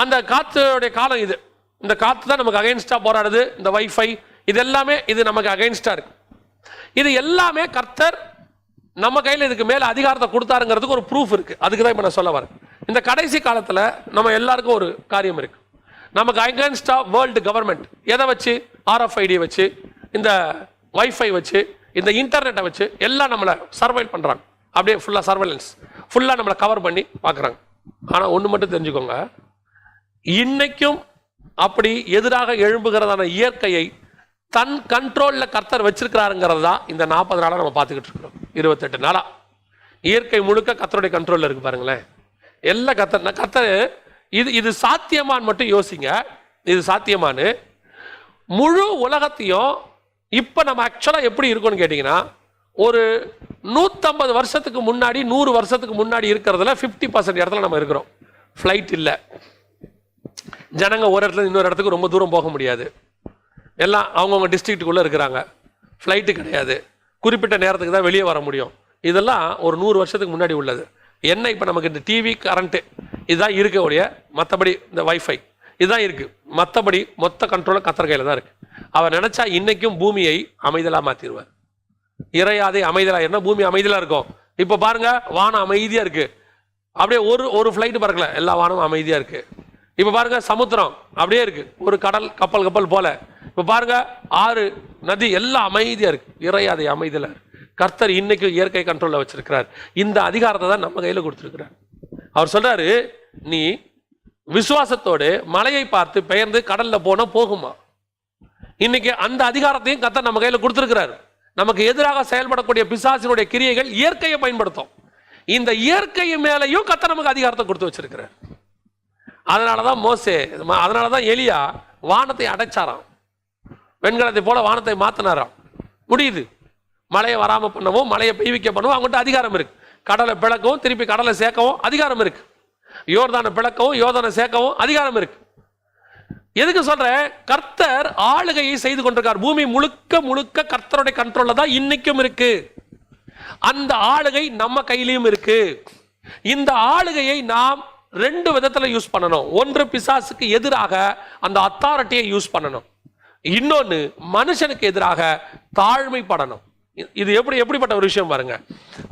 அந்த காத்துடைய காலம் இது, இந்த காத்து தான் நமக்கு அகைன்ஸ்டா போராடுது. இந்த வைஃபை இது எல்லாமே இது நமக்கு அகைன்ஸ்டா இருக்கு. இது எல்லாமே கர்த்தர் நம்ம கையில் இதுக்கு மேல அதிகாரத்தை கொடுத்தாருங்கிறதுக்கு ஒரு ப்ரூஃப் இருக்கு. அதுக்கு தான் இப்போ நான் சொல்ல வரேன். இந்த கடைசி காலத்தில் நம்ம எல்லாருக்கும் ஒரு காரியம் இருக்கு. நமக்கு அகைன்ஸ்டா வேர்ல்டு கவர்மெண்ட் எதை வச்சு, RFID வச்சு, இந்த வைஃபை வச்சு, இந்த இன்டர்நெட்டை வச்சு எல்லாம் நம்மளை சர்வைல் பண்றாங்க. அப்படியே ஃபுல்லா சர்வைலன்ஸ், ஃபுல்லா நம்மளை கவர் பண்ணி பார்க்குறாங்க. ஆனால் ஒன்று மட்டும் தெரிஞ்சுக்கோங்க, இன்னைக்கும் அப்படி எதிராக எழும்புகிறதான இயற்கையை தன் கண்ட்ரோலில் கர்த்தர் வச்சிருக்கிறாருங்கிறது தான் இந்த 40 நாளாக நம்ம பார்த்துக்கிட்டு இருக்கிறோம். 28 நாளா இயற்கை முழுக்க கர்த்தருடைய கண்ட்ரோலில் இருக்கு. பாருங்களேன், எல்லாம் கர்த்தர். இது சாத்தியமான்னு மட்டும் யோசிங்க. இது சாத்தியமானு முழு உலகத்தையும் இப்போ நம்ம ஆக்சுவலாக எப்படி இருக்கும்னு கேட்டிங்கன்னா, ஒரு 150 வருஷத்துக்கு முன்னாடி 100 வருஷத்துக்கு முன்னாடி இருக்கிறதுல 50% இடத்துல நம்ம இருக்கிறோம். ஃப்ளைட் இல்லை, ஜனங்க ஒரு இடத்துல இன்னொரு இடத்துக்கு ரொம்ப தூரம் போக முடியாது, எல்லாம் அவங்கவுங்க டிஸ்ட்ரிக்ட்டுக்குள்ளே இருக்கிறாங்க. ஃப்ளைட்டு கிடையாது, குறிப்பிட்ட நேரத்துக்கு தான் வெளியே வர முடியும். இதெல்லாம் ஒரு 100 வருஷத்துக்கு முன்னாடி உள்ளது. என்ன இப்போ நமக்கு இந்த டிவி, கரண்ட்டு இதுதான் இருக்க ஒழிய மற்றபடி இந்த வைஃபை இதுதான் இருக்குது. மற்றபடி மொத்த கண்ட்ரோலும் கர்த்தர் கையில் தான் இருக்குது. அவர் நினச்சா இன்னைக்கும் பூமியை அமைதலாக மாற்றிடுவார். இறையாதே அமைதலாக என்ன பூமி அமைதலாக இருக்கும். இப்போ பாருங்க, வானம் அமைதியாக இருக்குது. அப்படியே ஒரு ஃப்ளைட்டு பறக்கல, எல்லா வானமும் அமைதியாக இருக்குது. இப்போ பாருங்க, சமுத்திரம் அப்படியே இருக்குது, ஒரு கப்பல் போல. இப்போ பாருங்க, ஆறு, நதி எல்லாம் அமைதியாக இருக்குது. இறையாதே அமைதல கர்த்தர் இன்னைக்கு இயற்கை கண்ட்ரோலில் வச்சிருக்கிறார். இந்த அதிகாரத்தை தான் நம்ம கையில் கொடுத்துருக்கிறார். அவர் சொல்றாரு, நீ விசுவாசத்தோடு மலையை பார்த்து பெயர்ந்து கடல்ல போன போகுமா. இன்னைக்கு அந்த அதிகாரத்தையும் கர்த்தர் நம்ம கையில் கொடுத்துருக்கிறார். நமக்கு எதிராக செயல்படக்கூடிய பிசாசினுடைய கிரியைகள் இயற்கையை பயன்படுத்தும். இந்த இயற்கை மேலையும் கர்த்தர் நமக்கு அதிகாரத்தை கொடுத்து வச்சிருக்கிறார். அதனாலதான் அதனாலதான் எலியா வானத்தை அடைச்சாராம், வெண்கலத்தை போல வானத்தை மாத்தினாராம். முடியுது, மழையை வராம பண்ணவும் மழையை பெய்விக்க பண்ணவும் அவங்கள்ட்ட அதிகாரம் இருக்கு. கடலை பிளக்கவும் திருப்பி கடலை சேர்க்கவும் அதிகாரம் இருக்கு. யோர்தானை பிளக்கவும் யோர்தானை சேர்க்கவும் அதிகாரம் இருக்கு. எதுக்கு சொல்றேன், கர்த்தர் ஆளுகையை செய்து கொண்டிருக்கார். பூமி முழுக்க கர்த்தருடைய கண்ட்ரோல்ல தான் இன்னைக்கும் இருக்கு. அந்த ஆளுகை நம்ம கையிலையும் இருக்கு. இந்த ஆளுகையை நாம் 2 விதத்துல யூஸ் பண்ணணும். ஒன்று, பிசாசுக்கு எதிராக அந்த அத்தாரிட்டியை யூஸ் பண்ணணும். இன்னொன்னு, மனுஷனுக்கு எதிராக தாழ்மைப்படணும். இது எப்படிப்பட்ட ஒரு விஷயம் பாருங்க.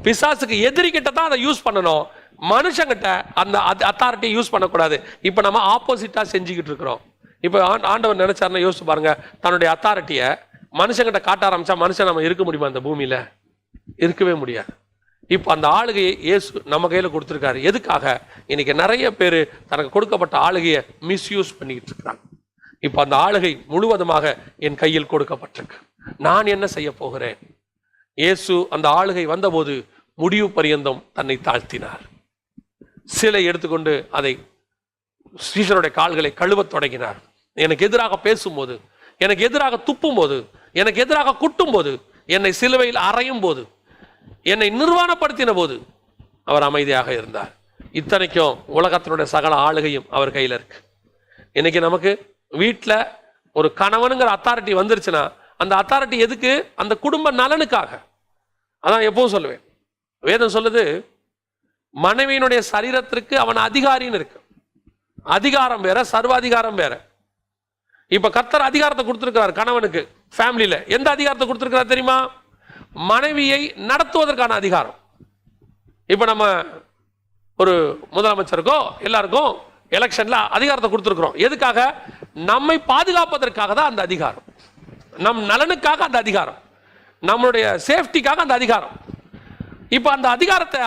பிசாசுக்கு எதிரி கிட்ட தான் அதை யூஸ் பண்ணணும், மனுஷங்கிட்ட அந்த அத்தாரிட்டியை யூஸ் பண்ணக்கூடாது. இப்ப நம்ம ஆப்போசிட்டா செஞ்சுக்கிட்டு இருக்கிறோம். இப்ப ஆண்டவர் நினைச்சாருன்னா யோசிச்சு பாருங்க, தன்னுடைய அத்தாரிட்டியை மனுஷங்கிட்ட காட்ட ஆரம்பிச்சா மனுஷன் நம்ம இருக்க முடியுமா அந்த பூமியில? இருக்கவே முடியாது. இப்போ அந்த ஆளுகையை இயேசு நம்ம கையில கொடுத்துருக்காரு. எதுக்காக? இன்னைக்கு நிறைய பேர் தனக்கு கொடுக்கப்பட்ட ஆளுகையை மிஸ்யூஸ் பண்ணிக்கிட்டு இருக்கிறாங்க. இப்போ அந்த ஆளுகை முழுவதுமாக என் கையில் கொடுக்கப்பட்டிருக்கு. நான் என்ன செய்ய போகிறேன்? இயேசு அந்த ஆளுகை வந்தபோது முடிவு பரியந்தம் தன்னை தாழ்த்தினார். சிலை எடுத்துக்கொண்டு அதை சீஷருடைய கால்களை கழுவத் தொடங்கினார். எனக்கு எதிராக பேசும்போது, எனக்கு எதிராக துப்பும் போது, எனக்கு எதிராக குட்டும் போது, என்னை சிலுவையில் அறையும் போது, என்னை நிர்வாணப்படுத்தின போது அவர் அமைதியாக இருந்தார். இத்தனைக்கும் உலகத்தினுடைய சகல ஆளுகையும் அவர் கையில் இருக்கு. இன்னைக்கு நமக்கு வீட்டில் ஒரு கணவனுங்கிற அத்தாரிட்டி வந்துருச்சுன்னா அந்த அத்தாரிட்டி எதுக்கு? அந்த குடும்ப நலனுக்காக. அதான் எப்பவும் சொல்லுவேன், வேதம் சொல்லுது, மனைவியினுடைய சரீரத்திற்கு அவன் அதிகாரின்னு இருக்கு. அதிகாரம் வேற, சர்வாதிகாரம் வேற. இப்ப கர்த்தர் அதிகாரத்தை கொடுத்திருக்கிறார் கணவனுக்கு. ஃபேமிலியில எந்த அதிகாரத்தை கொடுத்திருக்கிறார் தெரியுமா? மனைவியை நடத்துவதற்கான அதிகாரம். இப்ப நம்ம ஒரு முதலமைச்சருக்கோ எல்லாருக்கும் எலெக்ஷன்ல அதிகாரத்தை கொடுத்திருக்கிறோம். எதுக்காக? நம்மை பாதுகாப்பதற்காக தான் அந்த அதிகாரம், நம் நலனுக்காக அந்த அதிகாரம், நம்மளுடைய சேஃப்டிக்காக அந்த அதிகாரம். இப்ப அந்த அதிகாரத்தை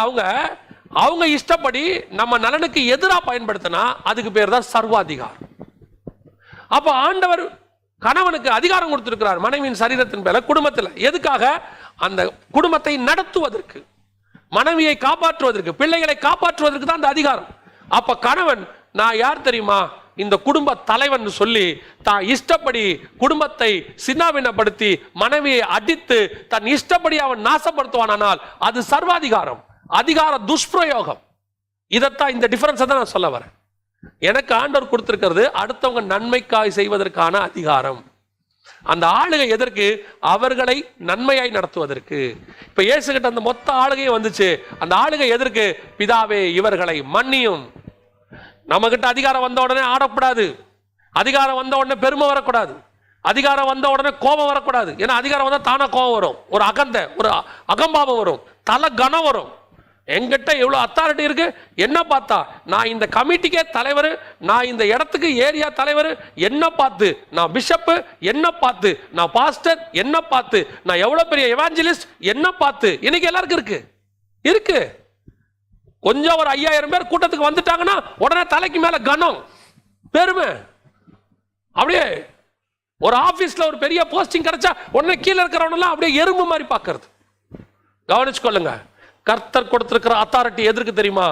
அவங்க இஷ்டப்படி நம்ம நலனுக்கு எதிராக பயன்படுத்தினா அதுக்கு பேர் தான் சர்வாதிகாரம். அப்ப ஆண்டவர் கணவனுக்கு அதிகாரம் கொடுத்திருக்கிறார் மனைவியின் சரீரத்தின் மேல, குடும்பத்தில். எதுக்காக? அந்த குடும்பத்தை நடத்துவதற்கு, மனைவியை காப்பாற்றுவதற்கு, பிள்ளைகளை காப்பாற்றுவதற்கு தான் அந்த அதிகாரம். அப்ப கணவன், நான் யார் தெரியுமா? இந்த குடும்ப தலைவன் சொல்லி தான் இஷ்டப்படி குடும்பத்தை சின்னாபின்னப்படுத்தி மனைவியை அடித்து தன் இஷ்டப்படி அவன் நாசப்படுத்துவானால் அது சர்வாதிகாரம். அதிகார துஷ்பிரயோகம். இதைத்தான், இந்த டிஃபரன்ஸை தான் நான் சொல்ல வரேன். எனக்கு ஆண்டவர் கொடுத்திருக்கிறது அடுத்தவங்க நன்மைக்காய் செய்வதற்கான அதிகாரம். அந்த ஆளுகை எதற்கு? அவர்களை நன்மையாய் நடத்துவதற்கு. இப்ப இயேசு கிட்ட அந்த மொத்த ஆளுகையும் வந்துச்சு. அந்த ஆளுகை எதற்கு? பிதாவே இவர்களை மன்னியும். நம்ம கிட்ட அதிகாரம் வந்த உடனே ஆடக்கூடாது, அதிகாரம் வந்த உடனே பெருமை வரக்கூடாது, அதிகாரம் வந்த உடனே கோபம் வரக்கூடாது. ஏன்னா அதிகாரம் வந்தா தானா கோபம் வரும், ஒரு ஒரு அகம்பாவம் வரும், தலை கனம் வரும். என்கிட்ட எவ்வளவு அத்தாரிட்டி இருக்கு, என்ன பார்த்தா நான் இந்த கமிட்டிக்கே தலைவர், நான் இந்த இடத்துக்கு ஏரியா தலைவர், என்ன பார்த்து நான் பிஷப்பு, என்ன பார்த்து நான் பாஸ்டர், என்ன பார்த்து நான் எவ்வளவு பெரிய எவாஞ்சலிஸ்ட், என்ன பார்த்து இன்னைக்கு எல்லாருக்கும் இருக்கு. கொஞ்சம் ஒரு 5000 பேர் கூட்டத்துக்கு வந்துட்டாங்கன்னா உடனே தலைக்கு மேல கனம், பெருமை. அப்படியே ஒரு ஆபீஸ்ல ஒரு பெரிய போஸ்டிங் கிடைச்சா உடனே கீழே இருக்கிறவனெல்லாம் அப்படியே எறும்பு மாதிரி பார்க்கறது. கவனிச்சுக்கொள்ளுங்க. கர்த்தர் கொடுத்திருக்கிற அத்தாரிட்டி எதற்கு தெரியுமா?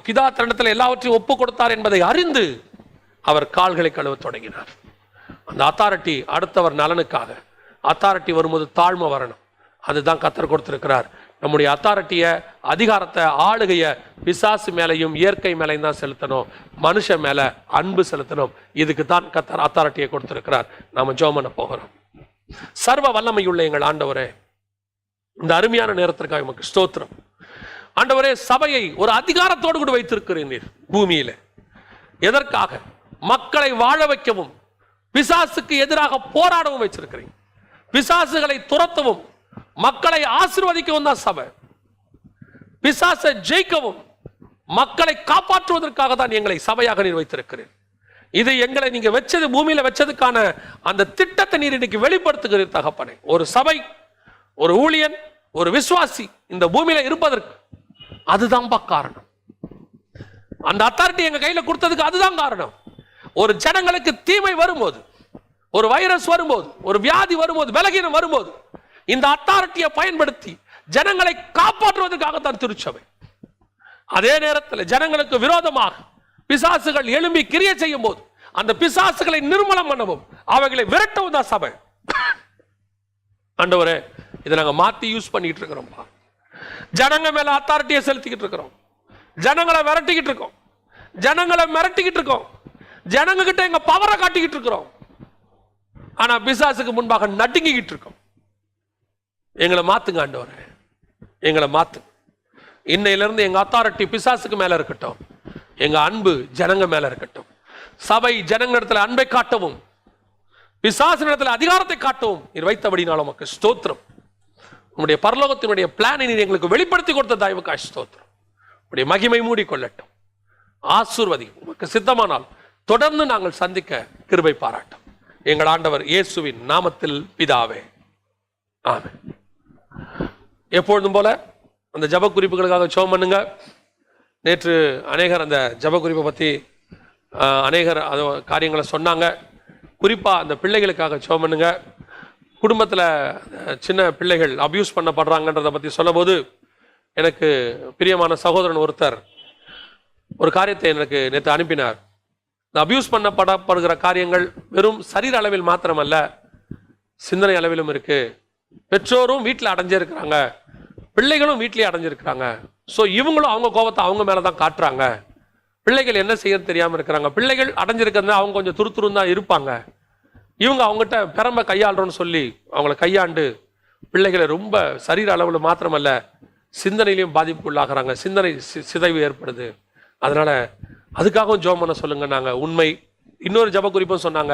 பிதா தண்டத்தில் எல்லாவற்றையும் ஒப்பு கொடுத்தார் என்பதை அறிந்து அவர் கால்களை கழுவ தொடங்கினார். அந்த அத்தாரிட்டி அடுத்தவர் நலனுக்காக. அத்தாரிட்டி வரும்போது தாழ்மை வரணும். அதுதான் கர்த்தர் கொடுத்திருக்கிறார். நம்முடைய அத்தாரிட்டியை, அதிகாரத்தை, ஆளுகையை பிசாசு மேலையும் இயற்கை மேலையும் தான் செலுத்தணும். மனுஷன் மேல அன்பு செலுத்தணும். இதுக்கு தான் கர்த்தர் அத்தாரிட்டியை கொடுத்திருக்கிறார். நாம ஜெபம் பண்ண போகிறோம். சர்வ வல்லமையுள்ள எங்கள் ஆண்டவரே, இந்த அருமையான நேரத்திற்காக உமக்கு ஸ்தோத்திரம். ஆண்டவரே, சபையை ஒரு அதிகாரத்தோடு கூட வைத்திருக்கிறீர் பூமியில. எதற்காக? மக்களை வாழ வைக்கவும் பிசாசுக்கு எதிராக போராடவும் வச்சிருக்கிறீங்க. பிசாசுகளை துரத்தவும் மக்களை ஆசீர்வதிக்கவும் தான் சபை. பிசாசை ஜெயிக்கவும் மக்களை காப்பாற்றுவதற்காக தான் எங்களை சபையாக நீர் வைத்திருக்கிறீர். இது எங்களை நீங்க வச்சது, பூமியில வச்சதுக்கான அந்த திட்டத்தை நீர் இன்னைக்கு வெளிப்படுத்துகிறீர் தகப்பனே. ஒரு சபை, ஒரு ஊழியன், ஒரு விசுவாசி இந்த பூமியில இருப்பதற்கு அதுதான் காரணம். அந்த அத்தாரிட்டி எங்க கையில கொடுத்ததுக்கு அதுதான் காரணம். ஒரு ஜனங்களுக்கு தீமை வரும்போது, ஒரு வைரஸ் வரும்போது, ஒரு வியாதி வரும்போது, பலகீனம் வரும்போது, இந்த அத்தாரிட்டியை பயன்படுத்தி ஜனங்களை காப்பாற்றுவதற்காக தான் திருச்சபை. அதே நேரத்தில் ஜனங்களுக்கு விரோதமாக பிசாசுகள் எழும்பி கிரியை செய்யும் போது அந்த பிசாசுகளை நிர்மூலம் பண்ணவும் அவைகளை விரட்டவும் தான் சபை. ஆண்டவரே, இதை நாங்க மாத்தி யூஸ் பண்ணிட்டு இருக்கிறோம். ஜனங்க மேல அத்தாரிட்டியை செலுத்திக்கிட்டு இருக்கிறோம், ஜனங்களை விரட்டிக்கிட்டு இருக்கோம், ஜனங்களை மிரட்டிக்கிட்டு இருக்கோம், ஜனங்க கிட்ட எங்க பவரை காட்டிக்கிட்டு இருக்கிறோம். ஆனா பிசாசுக்கு முன்பாக நடுங்கிக்கிட்டு இருக்கோம். எங்களை மாத்துங்க ஆண்டவரே, எங்களை மாத்துங்க. இன்னையிலிருந்து எங்க அத்தாரிட்டி பிசாசுக்கு மேல இருக்கட்டும், எங்க அன்பு ஜனங்க மேல இருக்கட்டும். சபை ஜனங்களிடத்தில் அன்பை காட்டவும் பிசாசினிடத்தில் அதிகாரத்தை காட்டவும் நீர் வைத்தபடினாலும் உமக்கு ஸ்தோத்திரம். உங்களுடைய பரலோகத்தினுடைய பிளானை நீர் எங்களுக்கு வெளிப்படுத்தி கொடுத்த தயவுக்காய் ஸ்தோத்திரம். உங்களுடைய மகிமை மூடிக்கொள்ளட்டும். ஆசீர்வதி. உமக்கு சித்தமானால் தொடர்ந்து நாங்கள் சந்திக்க கிருபை பாராட்டும். எங்கள் ஆண்டவர் இயேசுவின் நாமத்தில் பிதாவே, ஆமென். எப்பொழுதும் போல அந்த ஜப குறிப்புகளுக்காக ஜெபம் பண்ணுங்க. நேற்று அநேகர் அந்த ஜப குறிப்பை பற்றி அநேகர் அது காரியங்களை சொன்னாங்க. குறிப்பாக அந்த பிள்ளைகளுக்காக ஜெபம் பண்ணுங்க. குடும்பத்தில் சின்ன பிள்ளைகள் அபியூஸ் பண்ணப்படுறாங்கன்றதை பற்றி சொல்லும்போது எனக்கு பிரியமான சகோதரன் ஒருத்தர் ஒரு காரியத்தை எனக்கு நேற்று அனுப்பினார். இந்த அபியூஸ் பண்ணப்படுகிற காரியங்கள் வெறும் சரீர அளவில் மாத்திரமல்ல, சிந்தனை அளவிலும் இருக்கு. பெற்றோரும் வீட்டில் அடைஞ்சே இருக்கிறாங்க, பிள்ளைகளும் வீட்டிலேயே அடைஞ்சிருக்கிறாங்க. ஸோ இவங்களும் அவங்க கோபத்தை அவங்க மேலே தான் காட்டுறாங்க. பிள்ளைகள் என்ன செய்யறது தெரியாமல் இருக்கிறாங்க. பிள்ளைகள் அடைஞ்சிருக்கிறதுனா அவங்க கொஞ்சம் துருத்துரும் தான் இருப்பாங்க. இவங்க அவங்ககிட்ட பெரம்ப கையாளுறோன்னு சொல்லி அவங்கள கையாண்டு பிள்ளைகளை ரொம்ப சரீர அளவில் மாத்திரமல்ல சிந்தனையிலையும் பாதிப்பு உள்ளாகிறாங்க. சிந்தனை சிதைவு ஏற்படுது. அதனால அதுக்காகவும் ஜெபம் பண்ண சொல்லுங்க. நாங்கள் உண்மை இன்னொரு ஜப குறிப்பும் சொன்னாங்க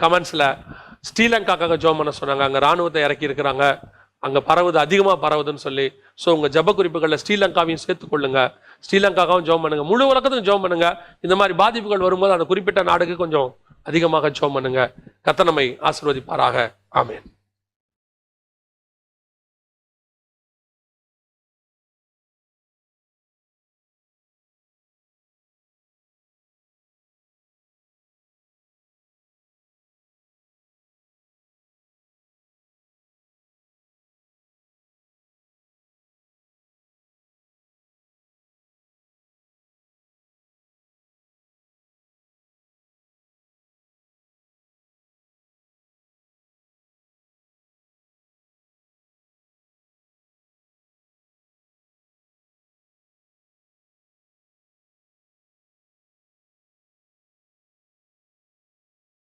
கமெண்ட்ஸில். ஸ்ரீலங்காக்காக ஜெபம் பண்ண சொன்னாங்க. அங்கே இராணுவத்தை இறக்கி இருக்கிறாங்க, அங்கே பரவுது, அதிகமாக பரவுதுன்னு சொல்லி. ஸோ உங்கள் ஜப குறிப்புகளில் ஸ்ரீலங்காவையும் சேர்த்துக்கொள்ளுங்க. ஸ்ரீலங்காவும் ஜெபம் பண்ணுங்க, முழு உலகத்துக்கும் ஜெபம் பண்ணுங்க. இந்த மாதிரி பாதிப்புகள் வரும்போது அந்த குறிப்பிட்ட நாடுக்கு கொஞ்சம் அதிகமாக ஜெபம் பண்ணுங்க. கர்த்தர் நம்மை ஆசீர்வதிப்பாராக. ஆமென்.